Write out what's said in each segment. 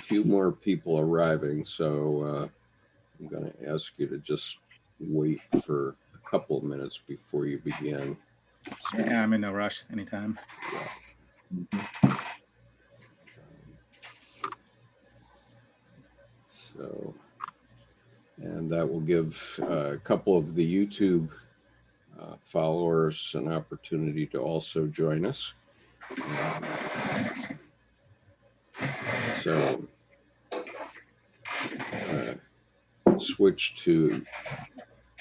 few more people arriving, so I'm going to ask you to just wait for a couple of minutes before you begin. Yeah, I'm in no rush anytime. So, and that will give a couple of the YouTube followers an opportunity to also join us. So, switch to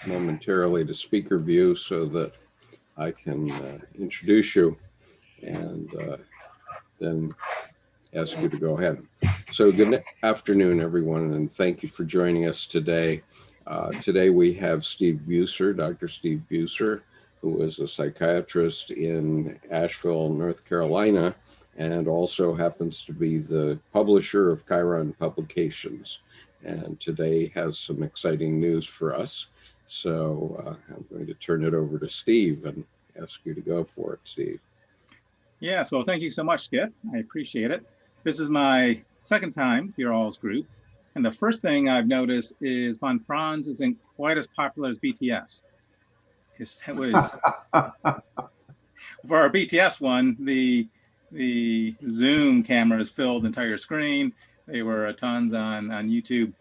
momentarily to speaker view so that I can introduce you and then ask you to go ahead. So good afternoon, everyone, and thank you for joining us today. Today we have Steve Buser, Dr. Steve Buser, who is a psychiatrist in Asheville, North Carolina, and also happens to be the publisher of Chiron Publications. And today has some exciting news for us. So I'm going to turn it over to Steve and ask you to go for it, Steve. Yes, well, thank you so much, Skip. I appreciate it. This is my second time here all's group. And the first thing I've noticed is von Franz isn't quite as popular as BTS. Because that was, for our BTS one, the Zoom cameras filled the entire screen. They were tons on YouTube.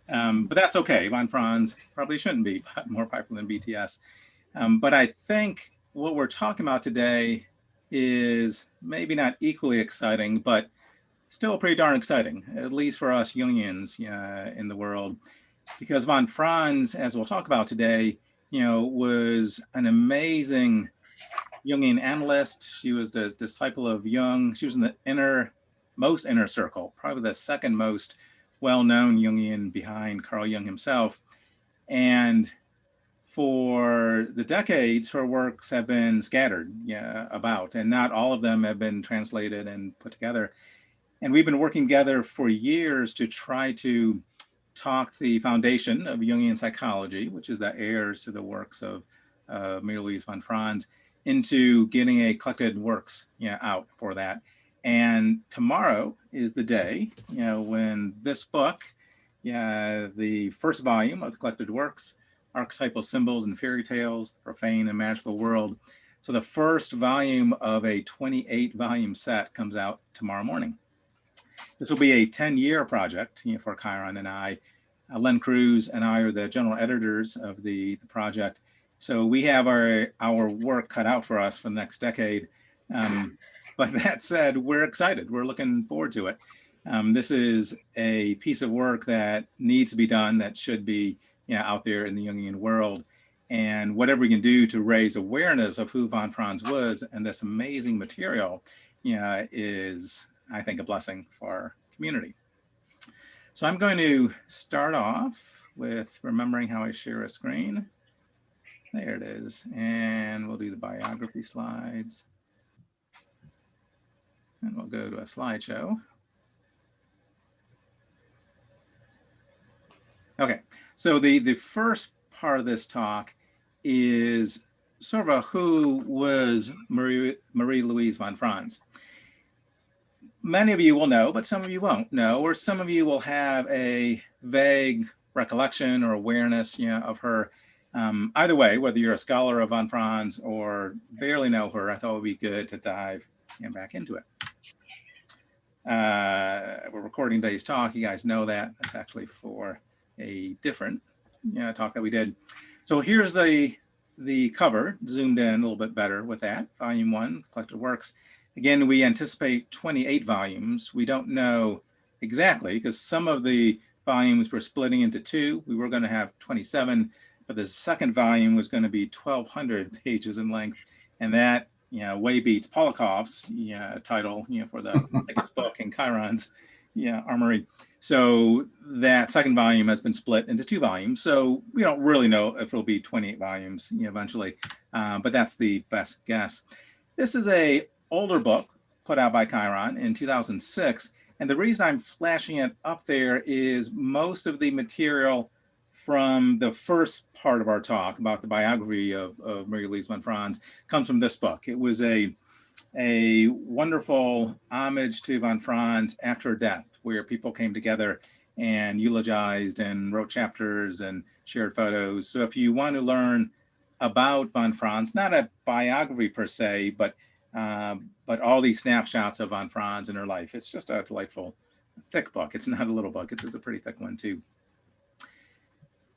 But that's okay. Von Franz probably shouldn't be more popular than BTS. But I think what we're talking about today is maybe not equally exciting, but still pretty darn exciting, at least for us Jungians in the world. Because von Franz, as we'll talk about today, was an amazing Jungian analyst. She was the disciple of Jung. She was in the most inner circle, probably the second most well-known Jungian behind Carl Jung himself. And for the decades, her works have been scattered about, and not all of them have been translated and put together. And we've been working together for years to try to talk the foundation of Jungian psychology, which is the heirs to the works of Marie-Louise von Franz, into getting a collected works out for that. And tomorrow is the day when this book, the first volume of collected works, Archetypal Symbols and Fairytales, Profane and Magical World. So the first volume of a 28-volume set comes out tomorrow morning. This will be a 10-year project for Chiron and I. Len Cruz and I are the general editors of the project. So we have our work cut out for us for the next decade. But that said, we're excited. We're looking forward to it. This is a piece of work that needs to be done, that should be out there in the Jungian world. And whatever we can do to raise awareness of who von Franz was and this amazing material is, I think, a blessing for our community. So I'm going to start off with remembering how I share a screen. There it is. And we'll do the biography slides. And we'll go to a slideshow. Okay, so the first part of this talk is sort of a who was Marie-Louise von Franz. Many of you will know, but some of you won't know, or some of you will have a vague recollection or awareness of her. Either way, whether you're a scholar of von Franz or barely know her, I thought it would be good to dive back into it. We're recording today's talk. You guys know that. That's actually for a different talk that we did. So here's the cover, zoomed in a little bit better with that. Volume 1, Collected Works. Again, we anticipate 28 volumes. We don't know exactly, because some of the volumes were splitting into 2. We were going to have 27, but the second volume was going to be 1,200 pages in length, and that way beats Polikov's title for the biggest book in Chiron's armory. So that second volume has been split into 2 volumes. So we don't really know if it'll be 28 volumes eventually, but that's the best guess. This is a older book put out by Chiron in 2006. And the reason I'm flashing it up there is most of the material from the first part of our talk about the biography of Marie-Louise von Franz comes from this book. It was a wonderful homage to von Franz after her death, where people came together and eulogized and wrote chapters and shared photos. So if you want to learn about von Franz, not a biography per se, but all these snapshots of von Franz and her life, it's just a delightful, thick book. It's not a little book, it's a pretty thick one too.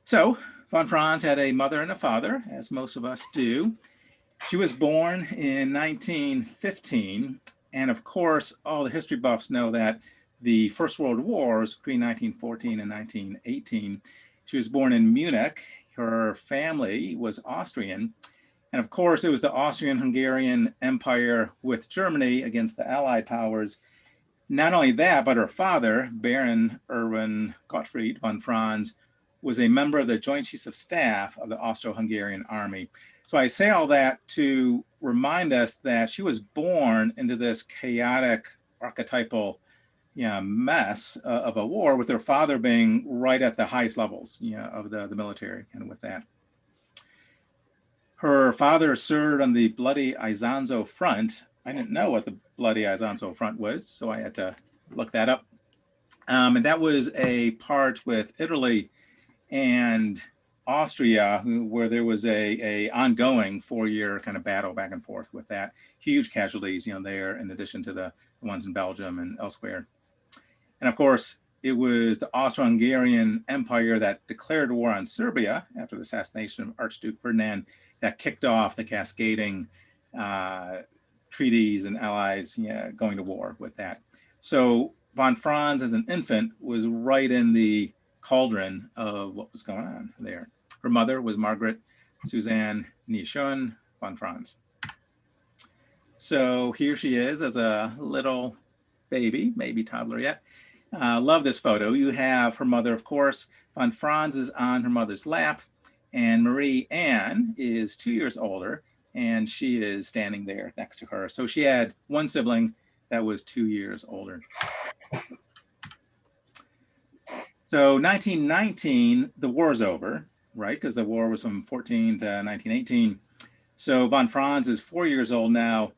So von Franz had a mother and a father, as most of us do. She was born in 1915, and of course, all the history buffs know that the First World Wars between 1914 and 1918, she was born in Munich. Her family was Austrian, and of course, it was the Austrian-Hungarian Empire with Germany against the Allied powers. Not only that, but her father, Baron Erwin Gottfried von Franz, was a member of the Joint Chiefs of Staff of the Austro-Hungarian Army. So I say all that to remind us that she was born into this chaotic archetypal mess of a war, with her father being right at the highest levels of the military, and with that. Her father served on the Bloody Isonzo Front. I didn't know what the Bloody Isonzo Front was, so I had to look that up. And that was a part with Italy and Austria, where there was a ongoing 4-year kind of battle back and forth with that. Huge casualties, there, in addition to the ones in Belgium and elsewhere. And of course, it was the Austro-Hungarian Empire that declared war on Serbia after the assassination of Archduke Ferdinand that kicked off the cascading treaties and allies going to war with that. So von Franz, as an infant, was right in the cauldron of what was going on there. Her mother was Margaret Suzanne Nieschön von Franz. So here she is as a little baby, maybe toddler yet. Love this photo. You have her mother, of course. Von Franz is on her mother's lap, and Marie Anne is 2 years older, and she is standing there next to her. So she had one sibling that was 2 years older. So 1919, the war's over, right? Because the war was from 14 to 1918. So von Franz is 4 years old now.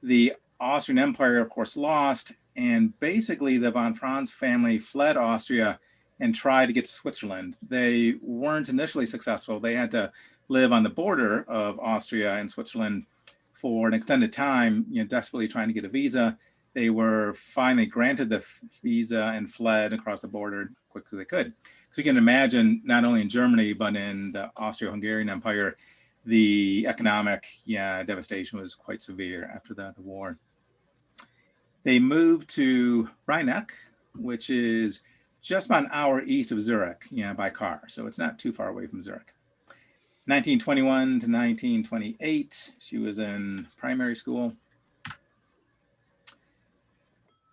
The Austrian Empire, of course, lost. And basically, the von Franz family fled Austria and tried to get to Switzerland. They weren't initially successful. They had to live on the border of Austria and Switzerland for an extended time, desperately trying to get a visa. They were finally granted the visa and fled across the border as quick as they could. So you can imagine, not only in Germany, but in the Austro-Hungarian Empire, the economic devastation was quite severe after the war. They moved to Rheineck, which is just about an hour east of Zurich, by car. So it's not too far away from Zurich. 1921 to 1928, she was in primary school.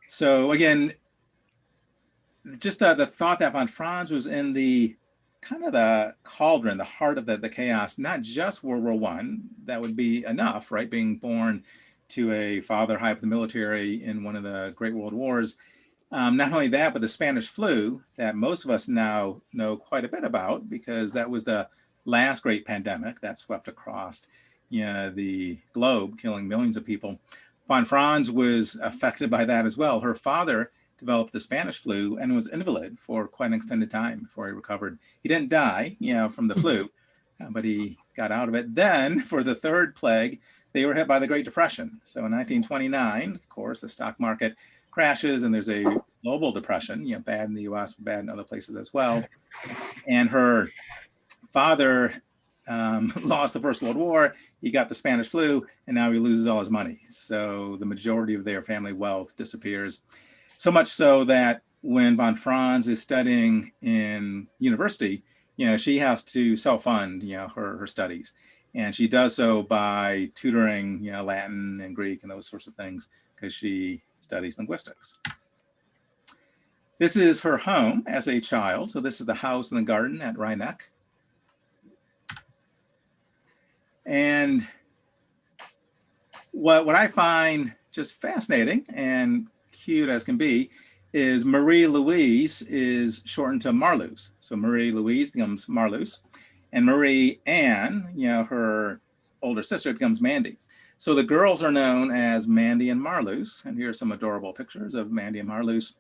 So again, just the thought that von Franz was in the kind of the cauldron, the heart of the chaos, not just World War I, that would be enough, right? Being born to a father high up in the military in one of the Great World Wars. Not only that, but the Spanish flu that most of us now know quite a bit about, because that was the last great pandemic that swept across the globe, killing millions of people. Von Franz was affected by that as well. Her father developed the Spanish flu and was invalid for quite an extended time before he recovered. He didn't die, from the flu, but he got out of it. Then, for the third plague, they were hit by the Great Depression. So in 1929, of course, the stock market crashes and there's a global depression, bad in the U.S., bad in other places as well. And her father lost the First World War, he got the Spanish flu, and now he loses all his money. So the majority of their family wealth disappears. So much so that when von Franz is studying in university, she has to self-fund, her studies. And she does so by tutoring, Latin and Greek and those sorts of things, because she studies linguistics. This is her home as a child. So this is the house and the garden at Rheineck. And what I find just fascinating and cute as can be is Marie-Louise is shortened to Marlous. So Marie-Louise becomes Marlous, and Marie Anne, her older sister, becomes Mandy. So the girls are known as Mandy and Marlous, and here are some adorable pictures of Mandy and Marlous.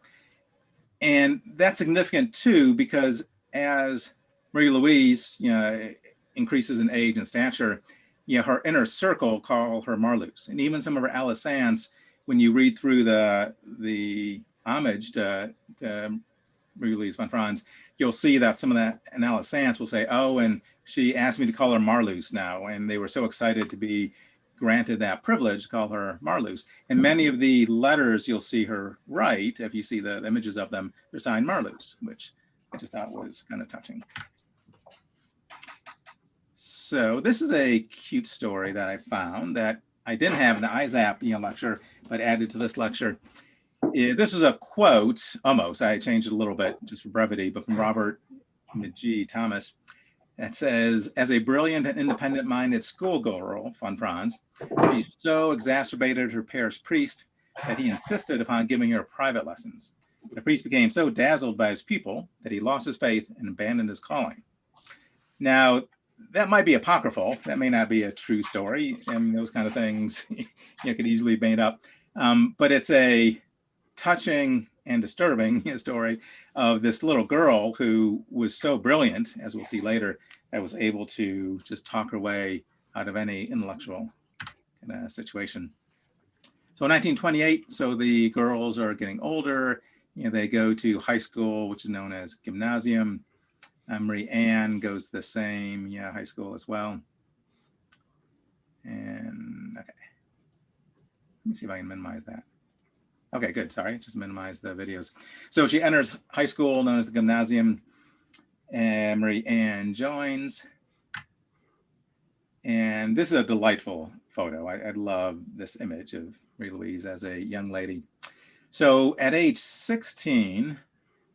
And that's significant too, because as Marie-Louise, increases in age and stature, her inner circle call her Marluce. And even some of her Alisants, when you read through the homage to Marie-Louise von Franz, you'll see that some of that Alisants will say, oh, and she asked me to call her Marluce now. And they were so excited to be granted that privilege to call her Marluce. And many of the letters you'll see her write, if you see the images of them, they're signed Marluce, which I just thought was kind of touching. So this is a cute story that I found that I didn't have in the ISAP lecture, but added to this lecture. This is a quote, almost, I changed it a little bit just for brevity, but from Robert G. Thomas. That says, as a brilliant and independent-minded schoolgirl, von Franz, she so exacerbated her parish priest that he insisted upon giving her private lessons. The priest became so dazzled by his pupil that he lost his faith and abandoned his calling. Now, that might be apocryphal. That may not be a true story, and those kind of things could easily be made up. But it's a touching and disturbing story of this little girl who was so brilliant, as we'll see later, that was able to just talk her way out of any intellectual situation. So in 1928, so the girls are getting older. They go to high school, which is known as gymnasium. Marie Anne goes to the same high school as well. And okay, let me see if I can minimize that. Okay, good. Sorry, just minimize the videos. So she enters high school known as the gymnasium, and Marie Anne joins. And this is a delightful photo. I love this image of Marie-Louise as a young lady. So at age 16,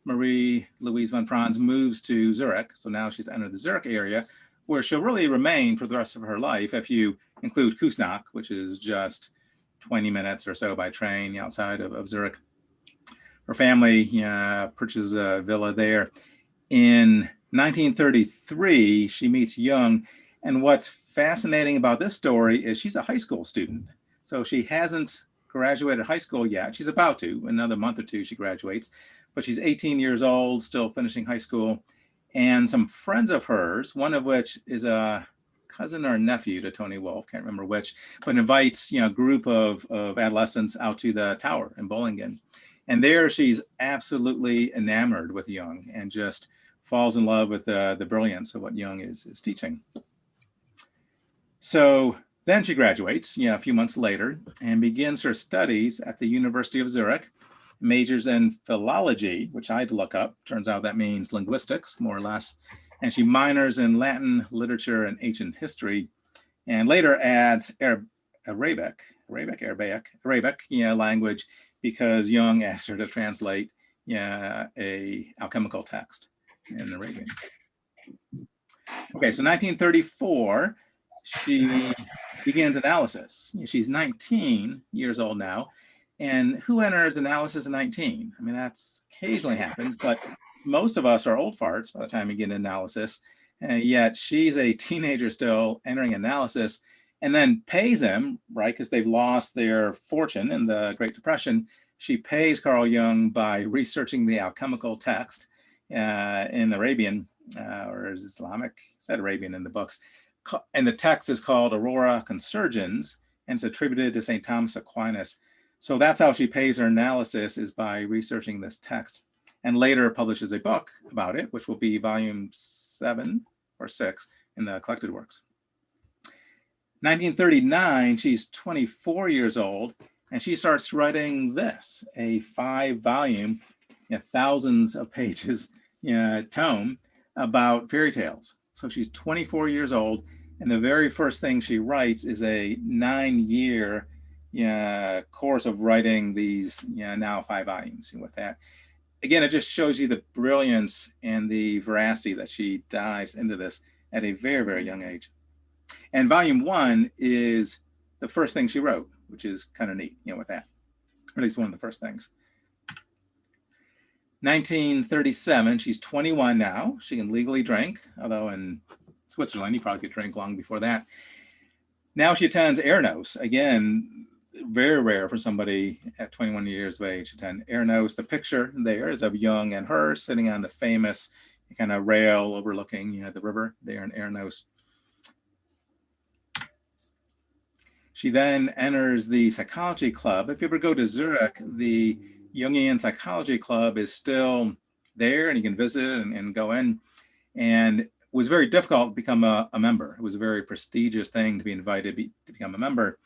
Marie-Louise von Franz moves to Zurich. So now she's entered the Zurich area, where she'll really remain for the rest of her life, if you include Küsnacht, which is just 20 minutes or so by train outside of Zurich. Her family purchases a villa there. In 1933, she meets Jung. And what's fascinating about this story is she's a high school student. So she hasn't graduated high school yet. She's about to. In another month or two, she graduates. But she's 18 years old, still finishing high school. And some friends of hers, one of which is a cousin or nephew to Tony Wolff, can't remember which, but invites a group of adolescents out to the tower in Bollingen. And there she's absolutely enamored with Jung and just falls in love with the brilliance of what Jung is teaching. So then she graduates a few months later and begins her studies at the University of Zurich, majors in philology, which I had to look up. Turns out that means linguistics, more or less. And she minors in Latin, literature, and ancient history, and later adds Arabic language, because Jung asked her to translate a alchemical text in Arabian. Okay, so 1934, she begins analysis. She's 19 years old now. And who enters analysis at 19? I mean, that's occasionally happens, but most of us are old farts by the time we get into analysis. Yet she's a teenager still entering analysis, and then pays him, right, because they've lost their fortune in the Great Depression. She pays Carl Jung by researching the alchemical text in Arabian, or Islamic, said Arabian in the books. And the text is called Aurora Consurgens, and it's attributed to St. Thomas Aquinas. So that's how she pays her analysis, is by researching this text, and later publishes a book about it, which will be volume 7 or 6 in the collected works. 1939, she's 24 years old, and she starts writing this, a 5-volume, thousands of pages tome about fairy tales. So she's 24 years old, and the very first thing she writes is a 9-year course of writing these now 5 volumes. And with that, again, it just shows you the brilliance and the veracity that she dives into this at a very, very young age. And volume 1 is the first thing she wrote, which is kind of neat, with that, or at least one of the first things. 1937, she's 21 now. She can legally drink, although in Switzerland, you probably could drink long before that. Now she attends Ernos. Again, very rare for somebody at 21 years of age to attend Ernos. The picture there is of Jung and her sitting on the famous kind of rail overlooking, the river there in Ernos. She then enters the Psychology Club. If you ever go to Zurich, the Jungian Psychology Club is still there, and you can visit and go in. And it was very difficult to become a member. It was a very prestigious thing to be invited to become a member.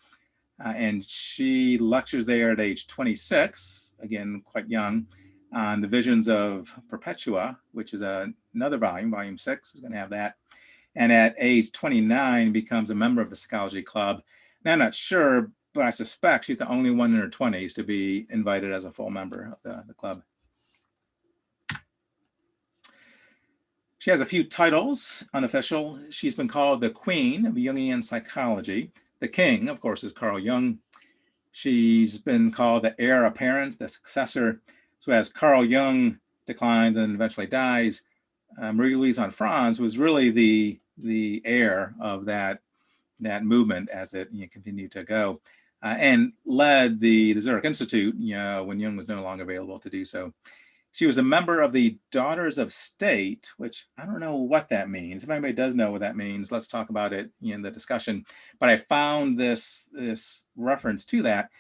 And she lectures there at age 26, again, quite young, on the Visions of Perpetua, which is another volume, volume 6 is going to have that. And at age 29 becomes a member of the Psychology Club. Now, I'm not sure, but I suspect she's the only one in her 20s to be invited as a full member of the club. She has a few titles, unofficial. She's been called the Queen of Jungian Psychology. The King, of course, is Carl Jung. She's been called the heir apparent, the successor. So as Carl Jung declines and eventually dies, Marie-Louise von Franz was really the heir of that movement as it continued to go, and led the Zurich Institute when Jung was no longer available to do so. She was a member of the Daughters of State, which I don't know what that means. If anybody does know what that means, let's talk about it in the discussion. But I found this reference to that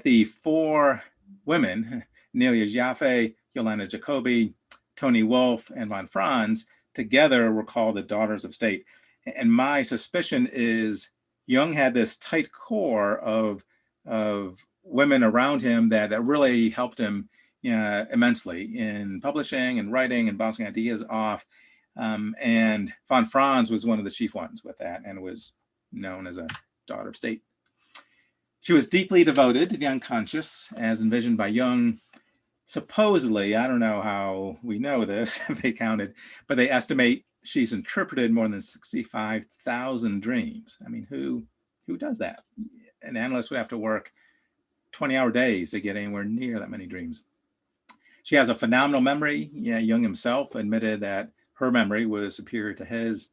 the 4 women, Nelia Jaffe, Yolanda Jacobi, Toni Wolff, and von Franz, together were called the Daughters of State. And my suspicion is Jung had this tight core of women around him that really helped him immensely in publishing and writing and bouncing ideas off. And von Franz was one of the chief ones with that and was known as a daughter of state. She was deeply devoted to the unconscious as envisioned by Jung. Supposedly, I don't know how we know this, if they counted, but they estimate she's interpreted more than 65,000 dreams. I mean, who does that? An analyst would have to work 20-hour days to get anywhere near that many dreams. She has a phenomenal memory. Jung himself admitted that her memory was superior to his.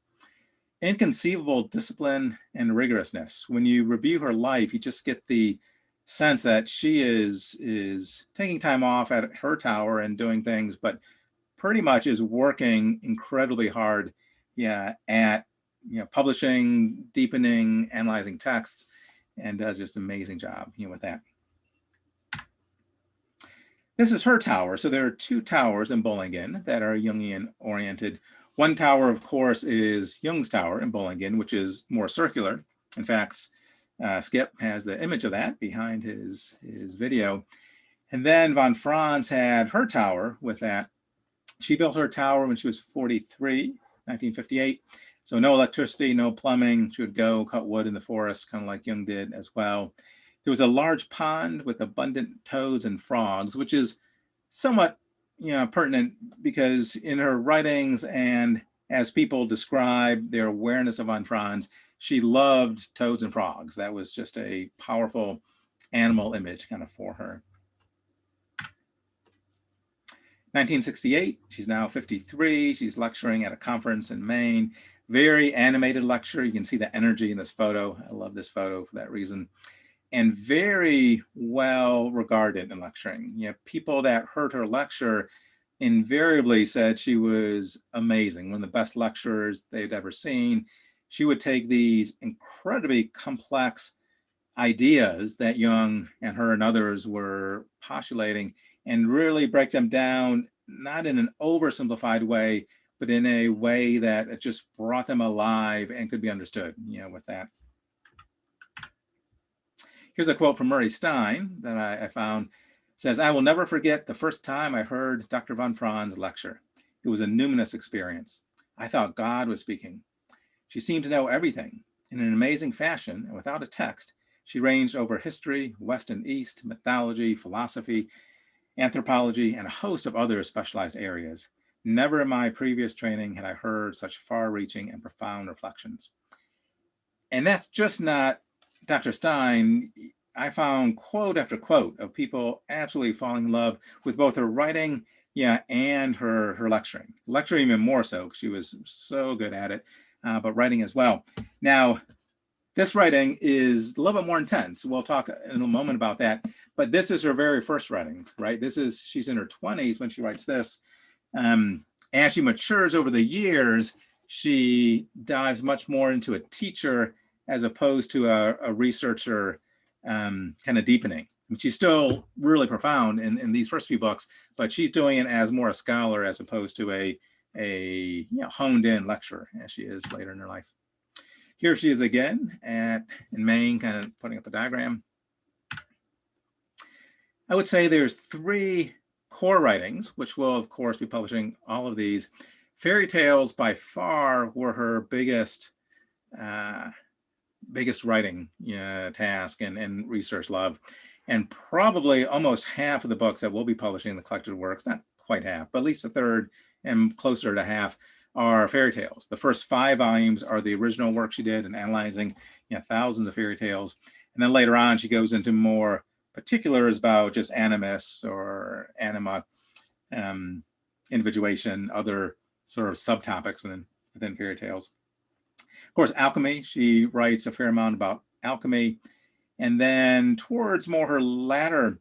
Inconceivable discipline and rigorousness. When you review her life, you just get the sense that she is taking time off at her tower and doing things, but pretty much is working incredibly hard at publishing, deepening, analyzing texts, and does just an amazing job with that. This is her tower. So there are 2 towers in Bollingen that are Jungian oriented. One tower, of course, is Jung's tower in Bollingen, which is more circular. In fact, Skip has the image of that behind his video. And then von Franz had her tower with that. She built her tower when she was 43, 1958. So no electricity, no plumbing. She would go cut wood in the forest, kind of like Jung did as well. There was a large pond with abundant toads and frogs, which is somewhat pertinent because in her writings and as people describe their awareness of von Franz, she loved toads and frogs. That was just a powerful animal image kind of for her. 1968, she's now 53. She's lecturing at a conference in Maine. Very animated lecture. You can see the energy in this photo. I love this photo for that reason. And very well regarded in lecturing. People that heard her lecture invariably said she was amazing, one of the best lecturers they'd ever seen. She would take these incredibly complex ideas that Jung and her and others were postulating and really break them down, not in an oversimplified way, but in a way that it just brought them alive and could be understood, with that. Here's a quote from Murray Stein that I found. It says, "I will never forget the first time I heard Dr. von Franz lecture. It was a numinous experience. I thought God was speaking. She seemed to know everything. In an amazing fashion, and without a text, she ranged over history, West and East, mythology, philosophy, anthropology, and a host of other specialized areas. Never in my previous training had I heard such far-reaching and profound reflections." And that's just not Dr. Stein. I found quote after quote of people absolutely falling in love with both her writing, and her lecturing. Lecturing even more so, because she was so good at it, but writing as well. Now, This writing is a little bit more intense. We'll talk in a moment about that, but this is her very first writings, right? She's in her 20s when she writes this. As she matures over the years, she dives much more into a teacher as opposed to a researcher, kind of deepening. I mean, she's still really profound in these first few books, but she's doing it as more a scholar as opposed to a honed in lecturer as she is later in her life. Here she is again in Maine, kind of putting up a diagram. I would say there's 3 core writings, which will of course be publishing all of these. Fairytales by far were her biggest writing task and research love. And probably almost half of the books that we'll be publishing in the collected works, not quite half, but at least a third and closer to half, are fairy tales. The first 5 volumes are the original work she did in analyzing thousands of fairy tales. And then later on, she goes into more particulars about just animus or anima, individuation, other sort of subtopics within fairy tales. Of course, alchemy, she writes a fair amount about alchemy. And then towards more her latter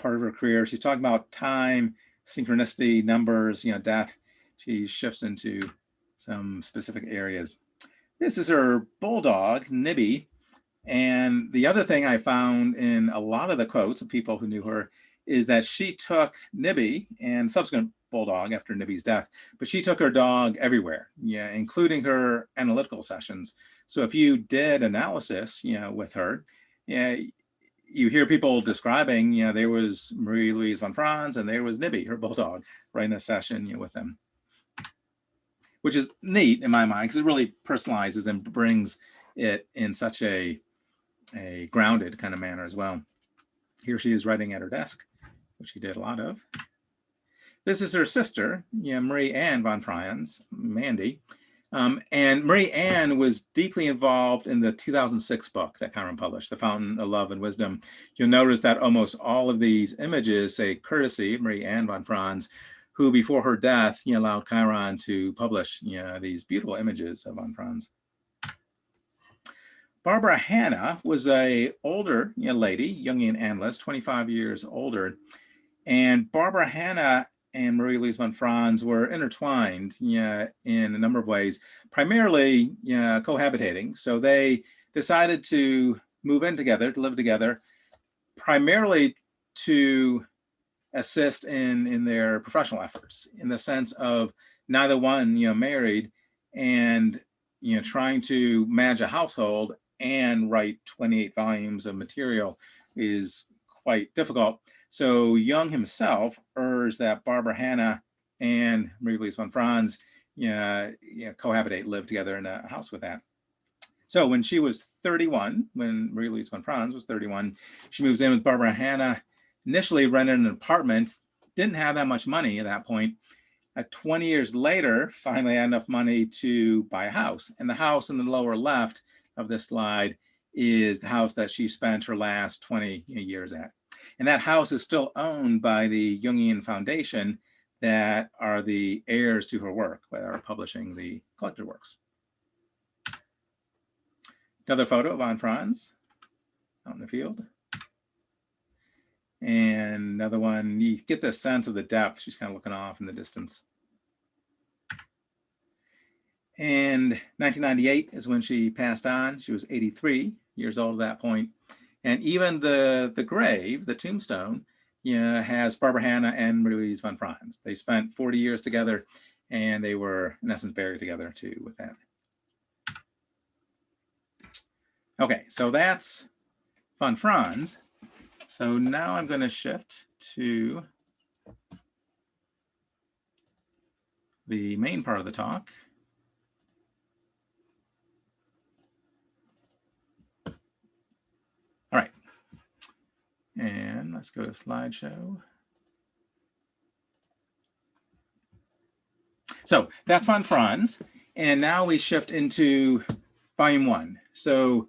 part of her career, she's talking about time, synchronicity, numbers, death. She shifts into some specific areas. This is her bulldog, Nibby. And the other thing I found in a lot of the quotes of people who knew her is that she took Nibby, and subsequent bulldog after Nibby's death, but she took her dog everywhere, including her analytical sessions. So if you did analysis, with her, you hear people describing, there was Marie-Louise von Franz and there was Nibby, her bulldog, right in the session, with them. Which is neat in my mind because it really personalizes and brings it in such a grounded kind of manner as well. Here she is writing at her desk, which she did a lot of. This is her sister, Marie-Anne von Franz, Mandy. And Marie-Anne was deeply involved in the 2006 book that Chiron published, The Fountain of Love and Wisdom. You'll notice that almost all of these images say courtesy of Marie-Anne von Franz, who before her death allowed Chiron to publish these beautiful images of von Franz. Barbara Hanna was a older lady, Jungian analyst, 25 years older. And Barbara Hanna and Marie-Louise von Franz were intertwined in a number of ways, primarily cohabitating. So they decided to move in together, to live together, primarily to assist in their professional efforts, in the sense of neither one married and trying to manage a household and write 28 volumes of material is quite difficult. So Jung himself urged that Barbara Hanna and Marie-Louise von Franz cohabitate, live together in a house with that. So when she was 31, when Marie-Louise von Franz was 31, she moves in with Barbara Hanna, initially rented an apartment, didn't have that much money at that point. 20 years later, finally had enough money to buy a house. And the house in the lower left of this slide is the house that she spent her last 20 years at. And that house is still owned by the Jungian Foundation that are the heirs to her work, that are publishing the collected works. Another photo of von Franz out in the field. And another one, you get the sense of the depth. She's kind of looking off in the distance. And 1998 is when she passed on. She was 83 years old at that point. And even the grave, the tombstone, has Barbara Hanna and Marie-Louise von Franz. They spent 40 years together, and they were, in essence, buried together too with that. Okay, so that's von Franz. So now I'm going to shift to the main part of the talk. All right, and let's go to slideshow. So that's von Franz, and now we shift into volume 1. So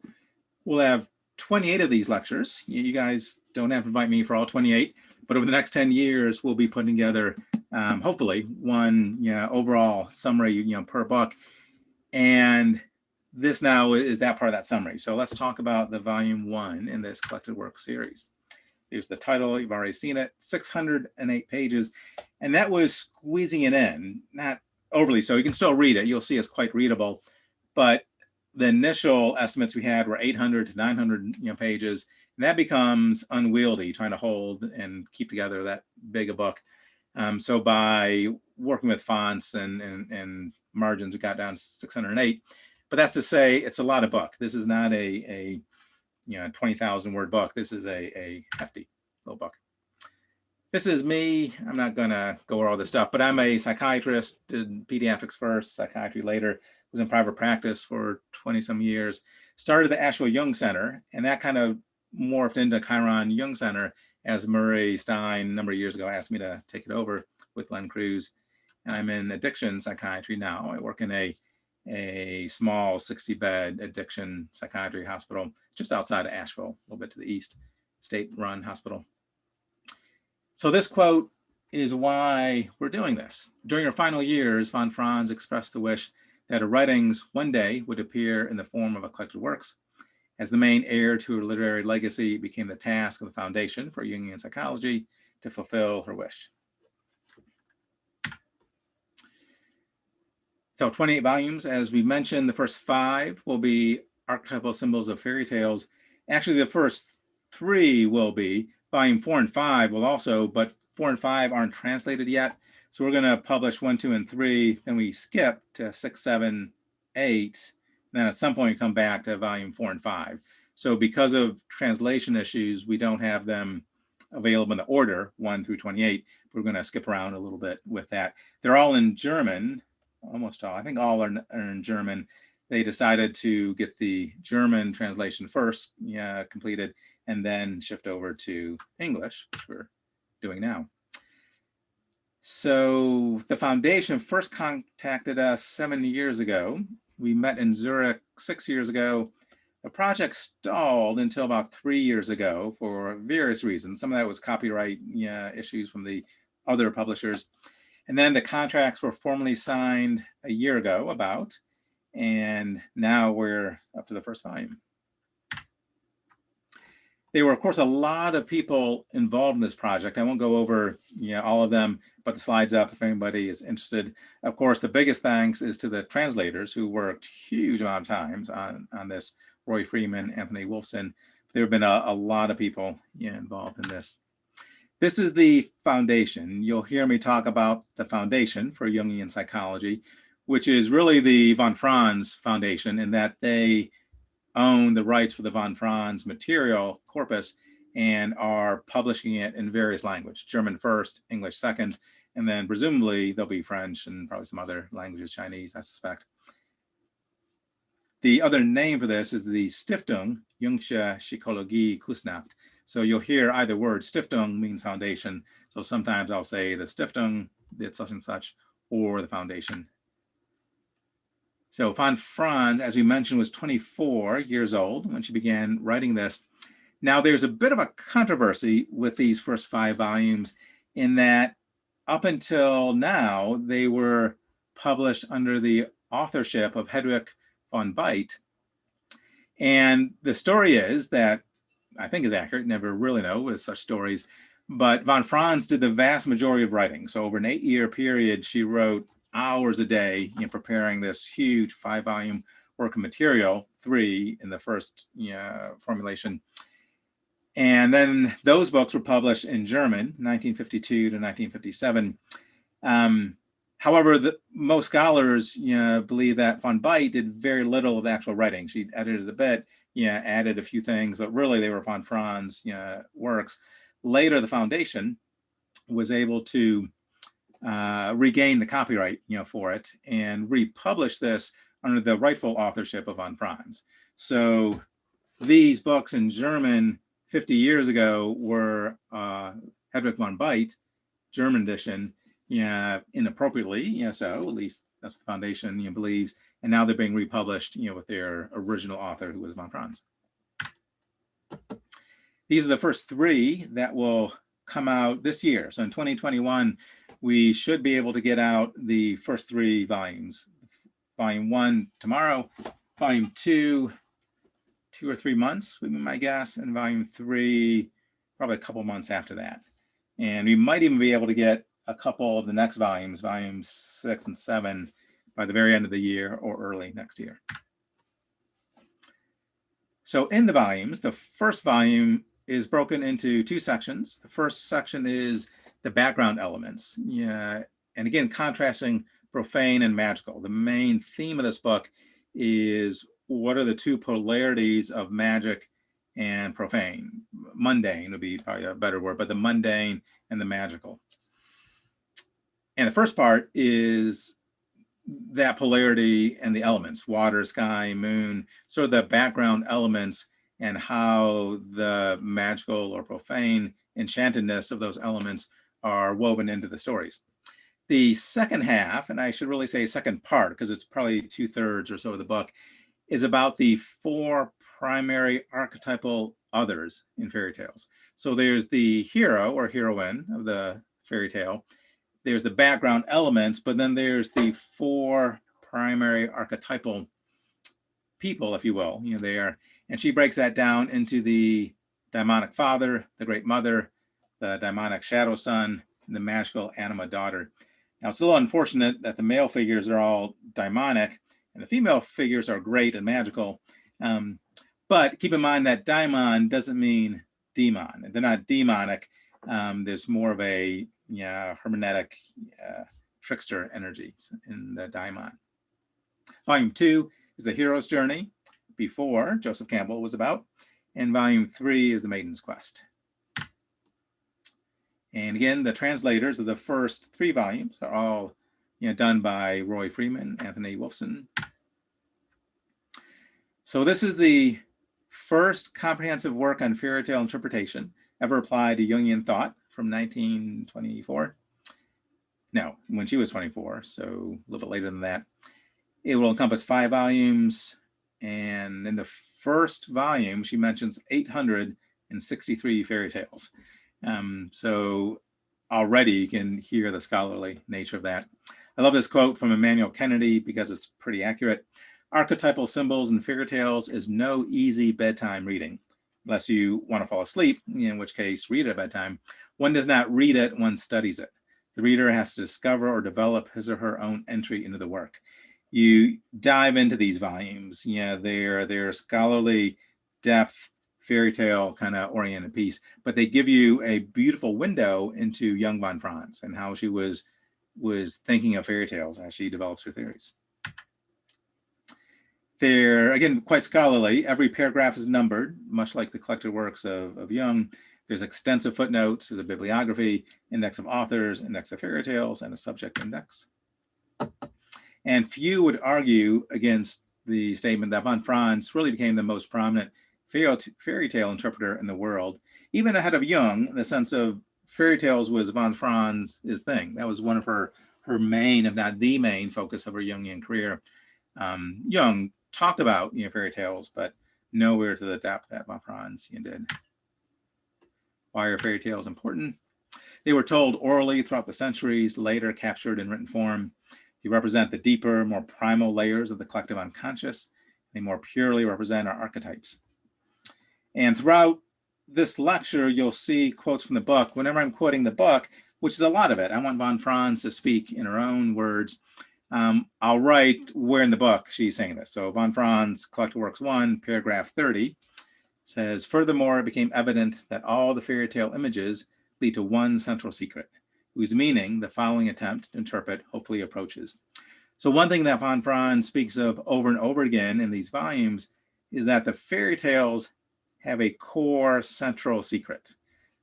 we'll have 28 of these lectures. You guys don't have to invite me for all 28, but over the next 10 years, we'll be putting together, hopefully, one overall summary per book. And this now is that part of that summary. So let's talk about the volume 1 in this collected work series. Here's the title, you've already seen it, 608 pages. And that was squeezing it in, not overly so. You can still read it. You'll see it's quite readable. But the initial estimates we had were 800 to 900 pages. And that becomes unwieldy, trying to hold and keep together that big a book. So by working with fonts and margins, we got down to 608. But that's to say, it's a lot of book. This is not a 20,000 word book. This is a hefty little book. This is me. I'm not going to go over all this stuff, but I'm a psychiatrist, did pediatrics first, psychiatry later, was in private practice for 20 some years, started the Asheville Jung Center, and that kind of morphed into Chiron Jung Center as Murray Stein a number of years ago asked me to take it over with Len Cruz. And I'm in addiction psychiatry now. I work in a small 60-bed addiction psychiatry hospital just outside of Asheville, a little bit to the east, state-run hospital. So this quote is why we're doing this. During her final years, von Franz expressed the wish that her writings one day would appear in the form of a collected works. As the main heir to her literary legacy, it became the task of the foundation for Jungian psychology to fulfill her wish. So 28 volumes, as we mentioned, the first 5 will be Archetypal Symbols of Fairytales. Actually, the first 3 will be. Volume 4 and 5 will also, but 4 and 5 aren't translated yet. So we're going to publish 1, 2, and 3. Then we skip to 6, 7, 8. And then at some point we come back to volume 4 and 5. So because of translation issues, we don't have them available in the order 1 through 28. We're going to skip around a little bit with that. They're all in German, almost all. I think all are in German. They decided to get the German translation first completed, and then shift over to English, which we're doing now. So the foundation first contacted us 7 years ago. We met in Zurich 6 years ago. The project stalled until about 3 years ago for various reasons. Some of that was copyright issues from the other publishers. And then the contracts were formally signed a year ago about, and now we're up to the first volume. There were, of course, a lot of people involved in this project. I won't go over all of them, but the slide's up if anybody is interested. Of course, the biggest thanks is to the translators who worked huge amount of times on this. Roy Freeman, Anthony Wolfson. There have been a lot of people involved in this. This is the foundation. You'll hear me talk about the foundation for Jungian psychology, which is really the von Franz Foundation, in that they own the rights for the von Franz material corpus and are publishing it in various languages, German first, English second, and then presumably there'll be French and probably some other languages, Chinese, I suspect. The other name for this is the Stiftung, Jung'sche Psychologie Küsnacht. So you'll hear either word. Stiftung means foundation. So sometimes I'll say the Stiftung did such and such, or the foundation. So von Franz, as we mentioned, was 24 years old when she began writing this. Now there's a bit of a controversy with these first 5 volumes in that up until now, they were published under the authorship of Hedwig von Beit. And the story is that, I think is accurate, never really know with such stories, but von Franz did the vast majority of writing. So over an 8-year period, she wrote hours a day preparing this huge 5-volume work of material, 3 in the first formulation. And then those books were published in German, 1952 to 1957. However, most scholars believe that von Beit did very little of the actual writing. She edited a bit, added a few things, but really they were von Franz works. Later, the foundation was able to regain the copyright for it and republish this under the rightful authorship of von Franz. So these books in German 50 years ago were Hedwig von Beit, German edition, inappropriately, so at least that's the foundation believes, and now they're being republished with their original author, who was von Franz. These are the first 3 that will come out this year. So in 2021, we should be able to get out the first 3 volumes. Volume 1 tomorrow, Volume 2, 2 or 3 months would be my guess, and volume 3, probably a couple months after that. And we might even be able to get a couple of the next volumes, volumes 6 and 7, by the very end of the year or early next year. So in the volumes, the first volume is broken into 2 sections. The first section is the background elements. Yeah, and again, contrasting profane and magical. The main theme of this book is what are the 2 polarities of magic and profane. Mundane would be probably a better word, but the mundane and the magical. And the first part is that polarity and the elements, water, sky, moon, sort of the background elements and how the magical or profane enchantedness of those elements are woven into the stories. The second half, and I should really say second part, because it's probably 2/3 or so of the book, is about the 4 primary archetypal others in fairy tales. So there's the hero or heroine of the fairy tale, there's the background elements, but then there's the 4 primary archetypal people, if you will, there. And she breaks that down into the Daemonic Father, the Great Mother, the Daemonic Shadow Son, and the magical Anima Daughter. Now, it's a little unfortunate that the male figures are all daimonic and the female figures are great and magical. But keep in mind that daimon doesn't mean demon. They're not demonic. There's more of a hermeneutic trickster energies in the daimon. Volume 2 is the hero's journey, before Joseph Campbell was about, and volume 3 is the maiden's quest. And again, the translators of the first 3 volumes are all done by Roy Freeman, Anthony Wolfson. So this is the first comprehensive work on fairy tale interpretation ever applied to Jungian thought from 1924. No, when she was 24, so a little bit later than that. It will encompass 5 volumes, and in the first volume, she mentions 863 fairy tales. So already you can hear the scholarly nature of that. I love this quote from Emmanuel Kennedy because it's pretty accurate. Archetypal Symbols in Fairy Tales is no easy bedtime reading, unless you want to fall asleep, in which case read it at bedtime. One does not read it, one studies it. The reader has to discover or develop his or her own entry into the work. You dive into these volumes, they're scholarly depth, fairy tale kind of oriented piece, but they give you a beautiful window into young von Franz and how she was thinking of fairy tales as she develops her theories. They're, again, quite scholarly. Every paragraph is numbered, much like the collected works of Jung. There's extensive footnotes, there's a bibliography, index of authors, index of fairy tales, and a subject index. And few would argue against the statement that von Franz really became the most prominent fairy tale interpreter in the world, even ahead of Jung, in the sense of fairy tales was von Franz's thing. That was one of her main, if not the main, focus of her Jungian career. Jung talked about fairy tales, but nowhere to the depth that von Franz did. Why are fairy tales important? They were told orally throughout the centuries, later captured in written form. They represent the deeper, more primal layers of the collective unconscious. They more purely represent our archetypes. And throughout this lecture, you'll see quotes from the book. Whenever I'm quoting the book, which is a lot of it, I want von Franz to speak in her own words. I'll write where in the book she's saying this. So von Franz, Collected Works 1, paragraph 30, says, furthermore, it became evident that all the fairy tale images lead to one central secret, whose meaning the following attempt to interpret hopefully approaches. So one thing that von Franz speaks of over and over again in these volumes is that the fairy tales have a core central secret